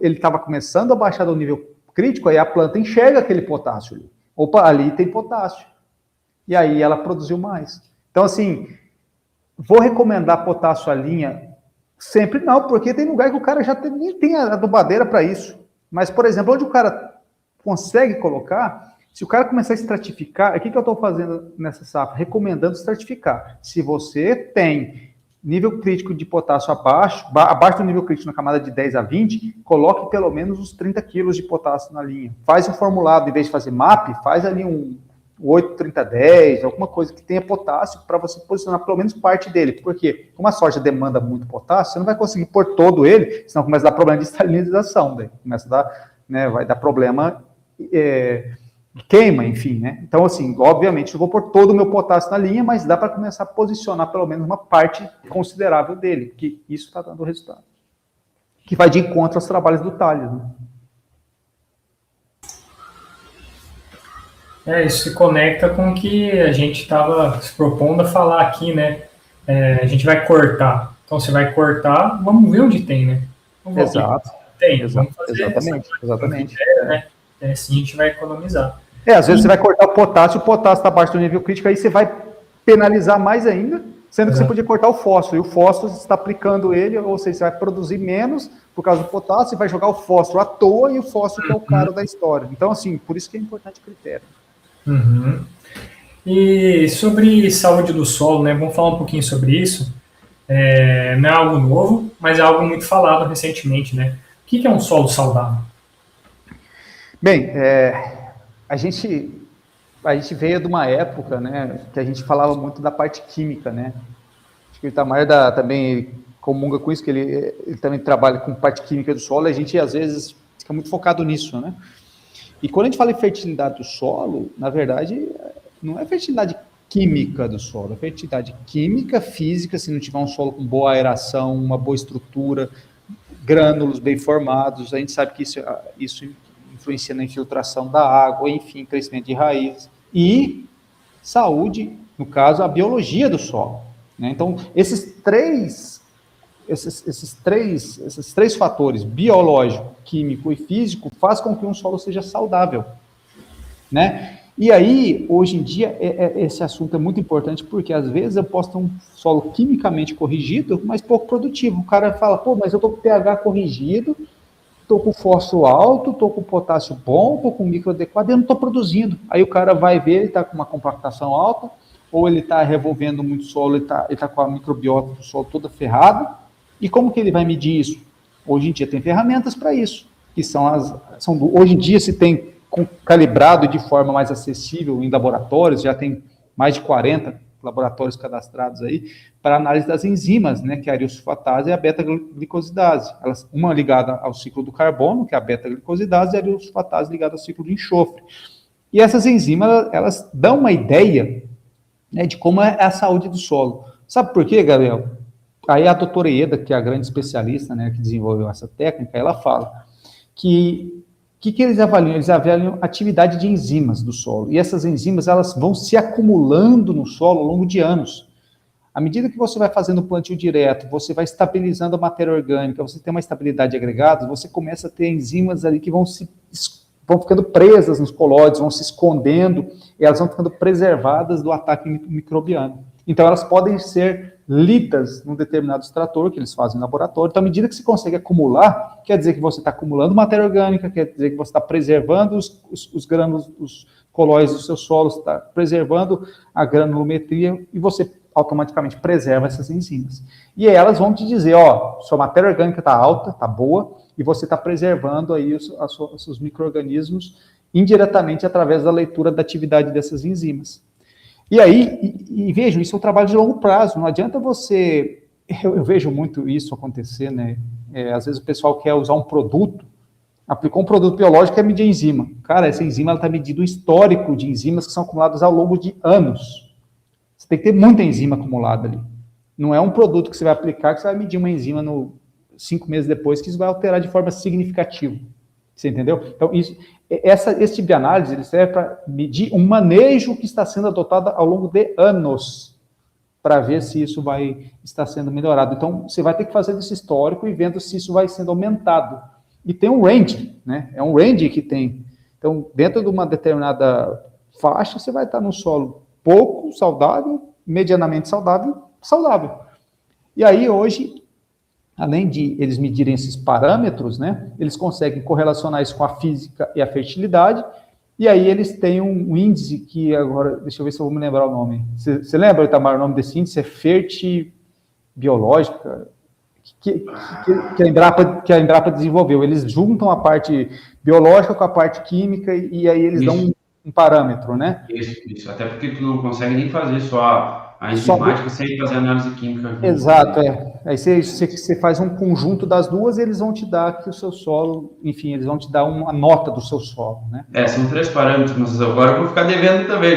ele estava começando a baixar do nível crítico, aí a planta enxerga aquele potássio ali. Opa, ali tem potássio. E aí ela produziu mais. Então, assim, vou recomendar potássio à linha? Sempre não, porque tem lugar que o cara já nem tem a adubadeira para isso. Mas, por exemplo, onde o cara consegue colocar, se o cara começar a estratificar, o que eu estou fazendo nessa safra? Recomendando estratificar. Se você tem nível crítico de potássio abaixo do nível crítico na camada de 10 a 20, coloque pelo menos uns 30 quilos de potássio na linha. Faz um formulado, em vez de fazer MAP, faz ali um 8, 30, 10, alguma coisa que tenha potássio para você posicionar pelo menos parte dele. Porque como a soja demanda muito potássio, você não vai conseguir pôr todo ele, senão começa a dar problema de esterilização. Daí começa a dar, né, vai dar problema... queima, enfim, né? Então, assim, obviamente, eu vou pôr todo o meu potássio na linha, mas dá para começar a posicionar pelo menos uma parte considerável dele, que isso está dando resultado. Que vai de encontro aos trabalhos do Tales, né? Isso se conecta com o que a gente estava se propondo a falar aqui, né? A gente vai cortar. Então, você vai cortar, vamos ver onde tem, né? Exato. Tem, vamos fazer exatamente. Né? Assim a gente vai economizar. Às vezes você vai cortar o potássio está abaixo do nível crítico, aí você vai penalizar mais ainda, sendo que você podia cortar o fósforo, e o fósforo você está aplicando ele, ou seja, você vai produzir menos por causa do potássio, você vai jogar o fósforo à toa, e o fósforo que é o caro da história. Então, assim, por isso que é importante o critério. E sobre saúde do solo, né, vamos falar um pouquinho sobre isso. Não é algo novo, mas é algo muito falado recentemente, né? O que é um solo saudável? Bem, a gente a gente veio de uma época, né, que a gente falava muito da parte química, né? Acho que o Itamar também comunga com isso, que ele também trabalha com parte química do solo, e a gente às vezes fica muito focado nisso, né? E quando a gente fala em fertilidade do solo, na verdade, não é fertilidade química do solo, é fertilidade química, física, se não tiver um solo com boa aeração, uma boa estrutura, grânulos bem formados, a gente sabe que isso influencia na infiltração da água, enfim, crescimento de raízes, e saúde, no caso, a biologia do solo, né? Então, esses três fatores, biológico, químico e físico, faz com que um solo seja saudável, né? E aí, hoje em dia, esse assunto é muito importante, porque às vezes eu posso ter um solo quimicamente corrigido, mas pouco produtivo. O cara fala, pô, mas eu tô com o pH corrigido, tô com fósforo alto, tô com potássio bom, tô com micro adequado, e eu não tô produzindo. Aí o cara vai ver, ele tá com uma compactação alta, ou ele tá revolvendo muito solo, ele tá com a microbiota do solo toda ferrada. E como que ele vai medir isso? Hoje em dia tem ferramentas para isso, que hoje em dia se tem calibrado de forma mais acessível em laboratórios, já tem mais de 40 laboratórios cadastrados aí, para análise das enzimas, né, que é a ariosulfatase e a beta-glicosidase. Uma ligada ao ciclo do carbono, que é a beta-glicosidase, e a ariosulfatase ligada ao ciclo do enxofre. E essas enzimas, elas dão uma ideia, né, de como é a saúde do solo. Sabe por quê, Gabriel? Aí a doutora Ieda, que é a grande especialista, né, que desenvolveu essa técnica, ela fala que eles avaliam? Eles avaliam a atividade de enzimas do solo. E essas enzimas, elas vão se acumulando no solo ao longo de anos. À medida que você vai fazendo o plantio direto, você vai estabilizando a matéria orgânica, você tem uma estabilidade de agregados, você começa a ter enzimas ali que vão ficando presas nos colóides, vão se escondendo, e elas vão ficando preservadas do ataque microbiano. Então, elas podem ser lidas num determinado extrator que eles fazem no laboratório. Então, à medida que você consegue acumular, quer dizer que você está acumulando matéria orgânica, quer dizer que você está preservando os grânulos, os colóides do seu solo, está preservando a granulometria, e você automaticamente preserva essas enzimas. E aí elas vão te dizer, ó, sua matéria orgânica está alta, está boa, e você está preservando aí os seus micro-organismos indiretamente através da leitura da atividade dessas enzimas. E aí, vejam, isso é um trabalho de longo prazo, não adianta você... Eu vejo muito isso acontecer, né? Às vezes o pessoal quer usar um produto, aplicou um produto biológico e quer medir a enzima. Cara, essa enzima está medindo o histórico de enzimas que são acumuladas ao longo de anos. Você tem que ter muita enzima acumulada ali. Não é um produto que você vai aplicar que você vai medir uma enzima 5 meses depois, que isso vai alterar de forma significativa. Você entendeu? Então, esse tipo de análise ele serve para medir um manejo que está sendo adotado ao longo de anos, para ver se isso vai estar sendo melhorado. Então, você vai ter que fazer esse histórico e vendo se isso vai sendo aumentado. E tem um range, né? É um range que tem. Então, dentro de uma determinada faixa, você vai estar num solo pouco saudável, medianamente saudável, saudável. E aí, hoje, além de eles medirem esses parâmetros, né, eles conseguem correlacionar isso com a física e a fertilidade, e aí eles têm um índice que agora, deixa eu ver se eu vou me lembrar o nome. Você lembra, Itamar, o nome desse índice? É Fertibiológica, que a Embrapa desenvolveu. Eles juntam a parte biológica com a parte química, e aí eles dão um parâmetro, né? Isso. Até porque tu não consegue nem fazer só a enzimática sem fazer análise química junto. Exato, Aí você faz um conjunto das duas e eles vão te dar que o seu solo, enfim, eles vão te dar uma nota do seu solo, né? São 3 parâmetros, mas agora eu vou ficar devendo também.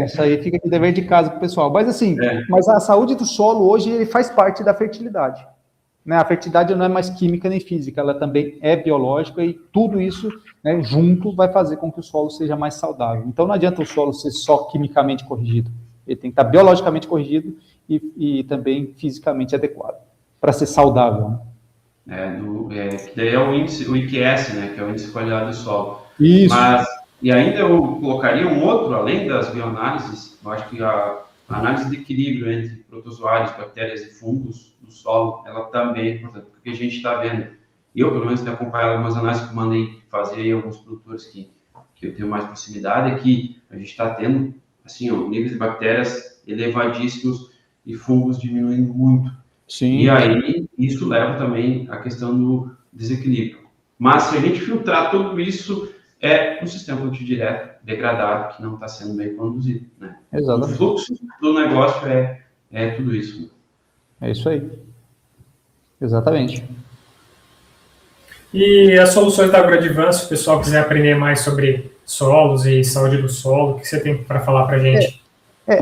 Isso aí fica de dever de casa pro pessoal. Mas assim, mas a saúde do solo hoje ele faz parte da fertilidade. Né? A fertilidade não é mais química nem física, ela também é biológica, e tudo isso, né, junto vai fazer com que o solo seja mais saudável. Então não adianta o solo ser só quimicamente corrigido. Ele tem que estar biologicamente corrigido e também fisicamente adequado, para ser saudável. Né? Que daí é o índice, o IQS, né, que é o índice de qualidade do solo. Isso. E ainda eu colocaria um outro, além das bioanálises, eu acho que a análise de equilíbrio entre protozoários, bactérias e fungos do solo, ela também é importante, porque a gente está vendo, eu pelo menos tenho acompanhado algumas análises que eu mandei fazer aí alguns produtores que eu tenho mais proximidade, é que a gente está tendo assim, níveis de bactérias elevadíssimos e fungos diminuindo muito. Sim. E aí, isso leva também à questão do desequilíbrio. Mas se a gente filtrar tudo isso, é um sistema plantio direto degradado, que não está sendo bem conduzido, né? Exatamente. O fluxo do negócio é tudo isso. É isso aí. Exatamente. E as soluções da AgroAdvance, se o pessoal quiser aprender mais sobre solos e saúde do solo, o que você tem para falar para a gente?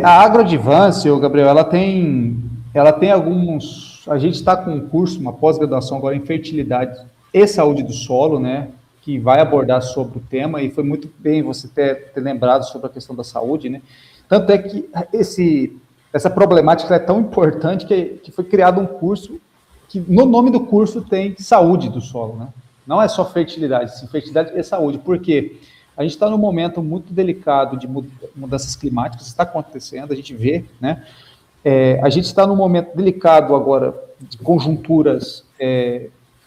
A AgroAdvance, Gabriel, ela tem alguns... A gente está com um curso, uma pós-graduação agora em fertilidade e saúde do solo, né, que vai abordar sobre o tema, e foi muito bem você ter lembrado sobre a questão da saúde, né? Tanto é que essa problemática é tão importante que foi criado um curso que no nome do curso tem saúde do solo, né? Não é só fertilidade, sim, fertilidade e saúde. Por quê? A gente está num momento muito delicado de mudanças climáticas, está acontecendo, a gente vê, né? A gente está num momento delicado agora de conjunturas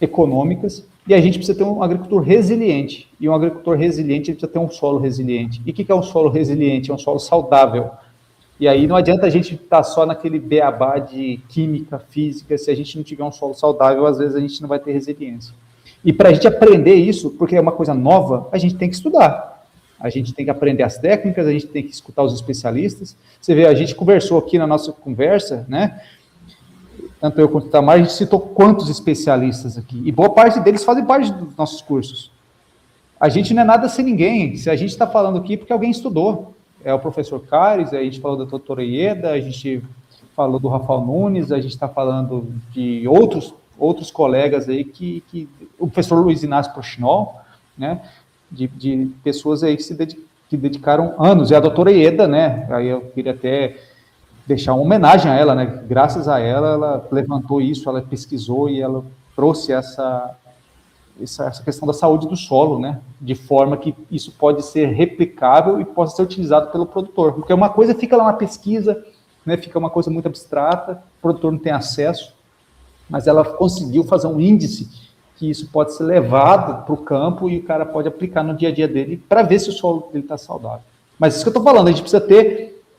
econômicas, e a gente precisa ter um agricultor resiliente. E um agricultor resiliente, ele precisa ter um solo resiliente. E o que é um solo resiliente? É um solo saudável. E aí não adianta a gente estar só naquele beabá de química, física, se a gente não tiver um solo saudável, às vezes a gente não vai ter resiliência. E para a gente aprender isso, porque é uma coisa nova, a gente tem que estudar. A gente tem que aprender as técnicas, a gente tem que escutar os especialistas. Você vê, a gente conversou aqui na nossa conversa, né? Tanto eu quanto o Itamar, a gente citou quantos especialistas aqui. E boa parte deles fazem parte dos nossos cursos. A gente não é nada sem ninguém. Se a gente está falando aqui, porque alguém estudou. É o professor Caires, a gente falou da doutora Ieda, a gente falou do Rafael Nunes, a gente está falando de outros colegas aí, o professor Luiz Inácio Prochinol, né, de pessoas aí que dedicaram anos, e a doutora Ieda, né, aí eu queria até deixar uma homenagem a ela, né, graças a ela, ela levantou isso, ela pesquisou e ela trouxe essa questão da saúde do solo, né, de forma que isso pode ser replicável e possa ser utilizado pelo produtor, porque uma coisa fica lá na pesquisa, né, fica uma coisa muito abstrata, o produtor não tem acesso, mas ela conseguiu fazer um índice que isso pode ser levado para o campo e o cara pode aplicar no dia a dia dele para ver se o solo dele está saudável. Mas isso que eu estou falando, a gente precisa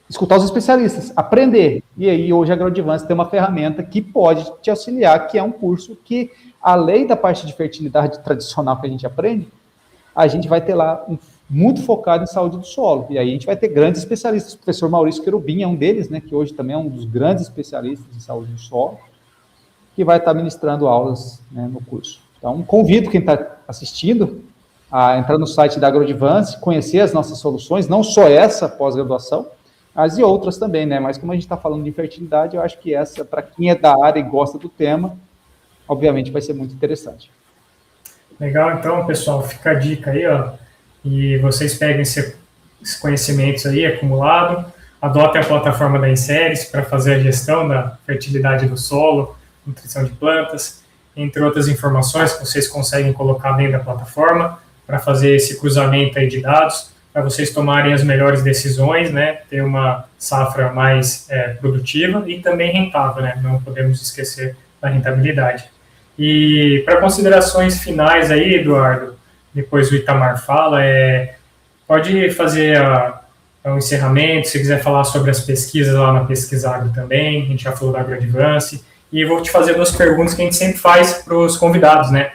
escutar os especialistas, aprender. E aí hoje a AgroAdvance tem uma ferramenta que pode te auxiliar, que é um curso que, além da parte de fertilidade tradicional que a gente aprende, a gente vai ter lá muito focado em saúde do solo. E aí a gente vai ter grandes especialistas. O professor Maurício Querubim é um deles, né, que hoje também é um dos grandes especialistas em saúde do solo, que vai estar ministrando aulas, né, no curso. Então, convido quem está assistindo a entrar no site da AgroAdvance, conhecer as nossas soluções, não só essa pós-graduação, mas e outras também, né? Mas como a gente está falando de fertilidade, eu acho que essa, para quem é da área e gosta do tema, obviamente vai ser muito interessante. Legal, então, pessoal, fica a dica aí, ó, e vocês peguem esses conhecimentos aí acumulado, adotem a plataforma da Inseres para fazer a gestão da fertilidade do solo, nutrição de plantas, entre outras informações que vocês conseguem colocar dentro da plataforma para fazer esse cruzamento aí de dados, para vocês tomarem as melhores decisões, né, ter uma safra mais produtiva e também rentável, né, não podemos esquecer da rentabilidade. E para considerações finais aí, Eduardo, depois o Itamar fala, pode fazer o encerramento, se quiser falar sobre as pesquisas lá na Pesquisagro também, a gente já falou da AgroAdvance, e eu vou te fazer 2 perguntas que a gente sempre faz para os convidados, né?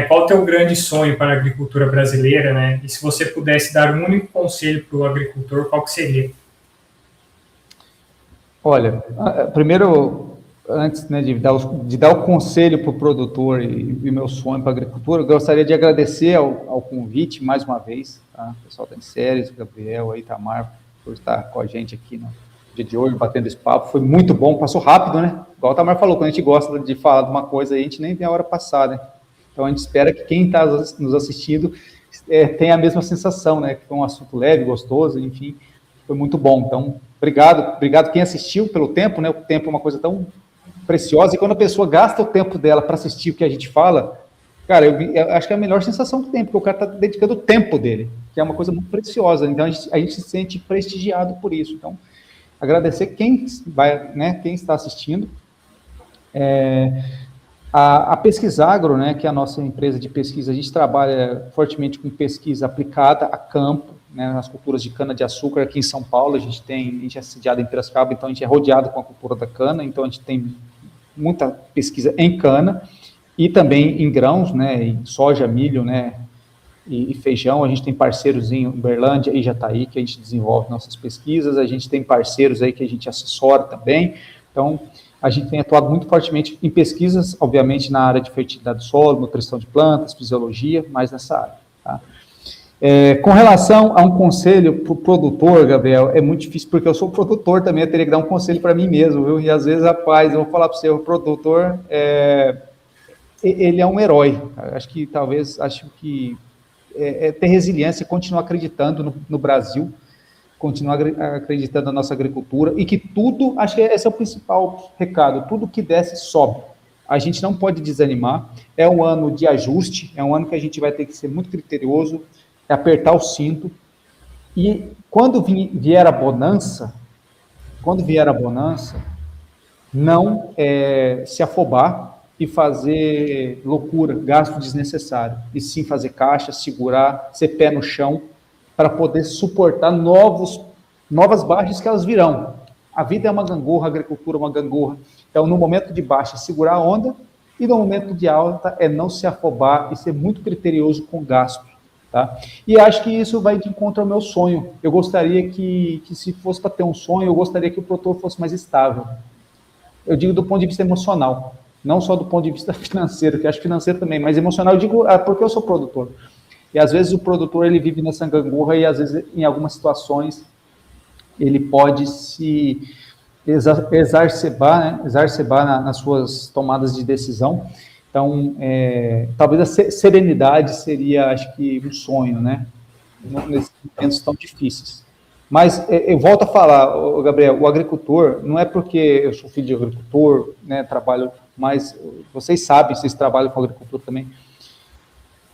Qual o teu grande sonho para a agricultura brasileira, né? E se você pudesse dar um único conselho para o agricultor, qual que seria? Olha, primeiro, antes, né, de dar o conselho para o produtor e meu sonho para a agricultura, eu gostaria de agradecer ao convite mais uma vez, tá? O pessoal da Inseres, o Gabriel, o Itamar, por estar com a gente aqui no dia de hoje, batendo esse papo. Foi muito bom, passou rápido, né? Igual o Itamar falou, quando a gente gosta de falar de uma coisa aí, a gente nem tem a hora passar, né? Então, a gente espera que quem está nos assistindo tenha a mesma sensação, né? Que foi um assunto leve, gostoso, enfim, foi muito bom. Então, obrigado quem assistiu pelo tempo, né? O tempo é uma coisa tão preciosa, e quando a pessoa gasta o tempo dela para assistir o que a gente fala, cara, eu acho que é a melhor sensação que tem, porque o cara está dedicando o tempo dele, que é uma coisa muito preciosa. Então, a gente se sente prestigiado por isso. Então, agradecer quem está assistindo. A Pesquisagro, né, que é a nossa empresa de pesquisa, a gente trabalha fortemente com pesquisa aplicada a campo, né, nas culturas de cana-de-açúcar. Aqui em São Paulo, a gente é sediado em Piracicaba, então a gente é rodeado com a cultura da cana, então a gente tem muita pesquisa em cana, e também em grãos, né, em soja, milho, né, e feijão. A gente tem parceiros em Uberlândia e Jataí, que a gente desenvolve nossas pesquisas, a gente tem parceiros aí que a gente assessora também. Então, a gente tem atuado muito fortemente em pesquisas, obviamente, na área de fertilidade do solo, nutrição de plantas, fisiologia, mais nessa área, tá? Com relação a um conselho para o produtor, Gabriel, é muito difícil, porque eu sou produtor também, eu teria que dar um conselho para mim mesmo, viu? E às vezes, rapaz, eu vou falar para você, o produtor, ele é um herói. Acho que ter resiliência e continuar acreditando no Brasil, continuar acreditando na nossa agricultura, e que tudo, acho que esse é o principal recado, tudo que desce sobe. A gente não pode desanimar, é um ano de ajuste, é um ano que a gente vai ter que ser muito criterioso, apertar o cinto, e quando vier a bonança, não se afobar e fazer loucura, gasto desnecessário, e sim fazer caixa, segurar, ser pé no chão, para poder suportar novas baixas que elas virão. A vida é uma gangorra, a agricultura é uma gangorra. Então, no momento de baixa, segurar a onda, e no momento de alta, não se afobar e ser muito criterioso com o gasto. Tá? E acho que isso vai de encontro ao meu sonho. Eu gostaria que se fosse para ter um sonho, eu gostaria que o produtor fosse mais estável. Eu digo do ponto de vista emocional, não só do ponto de vista financeiro, que acho financeiro também, mas emocional, eu digo porque eu sou produtor. E às vezes o produtor, ele vive nessa gangorra e às vezes em algumas situações ele pode se exacerbar nas suas tomadas de decisão. Então, talvez a serenidade seria, acho que, um sonho, né? Nesses momentos tão difíceis. Mas eu volto a falar, Gabriel, o agricultor, não é porque eu sou filho de agricultor, né, trabalho, mas vocês sabem, vocês trabalham com agricultura também,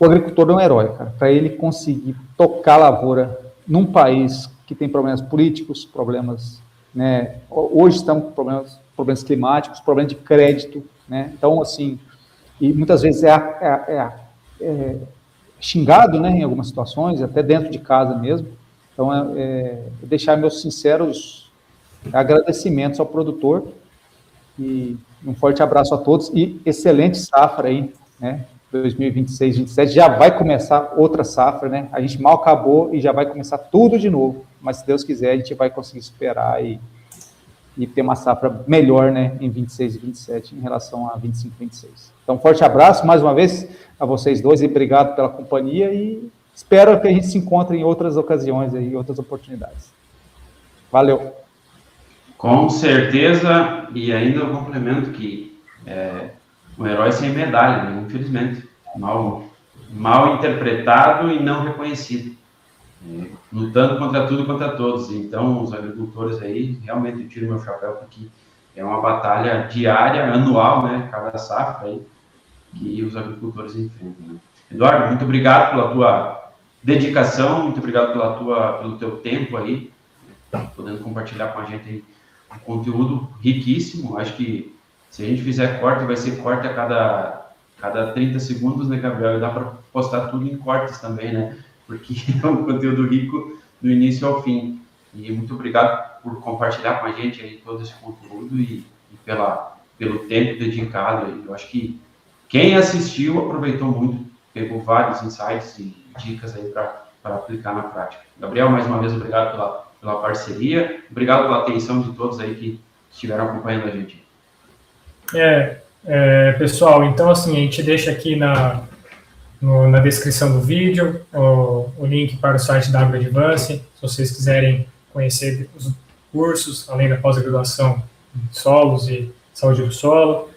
o agricultor é um herói, cara, para ele conseguir tocar a lavoura num país que tem problemas políticos, problemas, né, hoje estamos com problemas climáticos, problemas de crédito, né, então, assim, e muitas vezes xingado, né, em algumas situações, até dentro de casa mesmo. Então, deixar meus sinceros agradecimentos ao produtor, e um forte abraço a todos, e excelente safra aí, né, 2026, 2027, já vai começar outra safra, né, a gente mal acabou e já vai começar tudo de novo, mas se Deus quiser, a gente vai conseguir superar e ter uma safra melhor, né, em 26 e 27, em relação a 25 e 26. Então, forte abraço, mais uma vez, a vocês dois, e obrigado pela companhia, e espero que a gente se encontre em outras ocasiões, em outras oportunidades. Valeu. Com certeza, e ainda eu complemento que um herói sem medalha, né, infelizmente, mal interpretado e não reconhecido. Lutando contra tudo e contra todos. Então, os agricultores aí, realmente eu tiro meu chapéu, porque é uma batalha diária, anual, né, cada safra aí, que os agricultores enfrentam, né? Eduardo, muito obrigado pela tua dedicação, muito obrigado pelo teu tempo aí, podendo compartilhar com a gente aí um conteúdo riquíssimo. Acho que se a gente fizer corte, vai ser corte a cada 30 segundos, né, Gabriel? E dá para postar tudo em cortes também, né? Porque é um conteúdo rico do início ao fim. E muito obrigado por compartilhar com a gente aí todo esse conteúdo e pelo tempo dedicado. Eu acho que quem assistiu aproveitou muito, pegou vários insights e dicas aí para aplicar na prática. Gabriel, mais uma vez, obrigado pela parceria, obrigado pela atenção de todos aí que estiveram acompanhando a gente. Pessoal, então assim, a gente deixa aqui na descrição do vídeo o link para o site da AgroAdvance, se vocês quiserem conhecer os cursos, além da pós-graduação em solos e saúde do solo,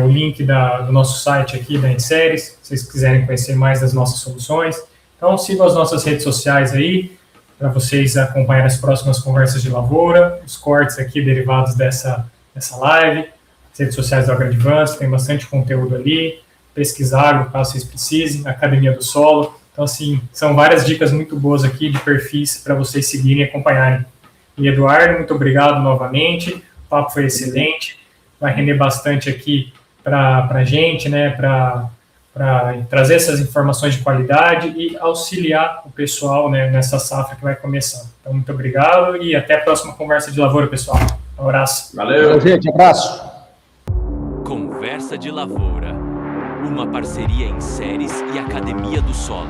o link do nosso site aqui da Inseres, se vocês quiserem conhecer mais das nossas soluções. Então, sigam as nossas redes sociais aí, para vocês acompanharem as próximas conversas de lavoura, os cortes aqui derivados dessa live, as redes sociais da AgroAdvance, tem bastante conteúdo ali, pesquisar, caso vocês precisem, Academia do Solo. Então, assim, são várias dicas muito boas aqui de perfis para vocês seguirem e acompanharem. E, Eduardo, muito obrigado novamente, o papo foi excelente, vai render bastante aqui para a gente, né, para trazer essas informações de qualidade e auxiliar o pessoal, né, nessa safra que vai começar. Então, muito obrigado e até a próxima conversa de lavoura, pessoal. Um abraço. Valeu, gente, abraço. Conversa de Lavoura, uma parceria Inseres e Academia do Solo.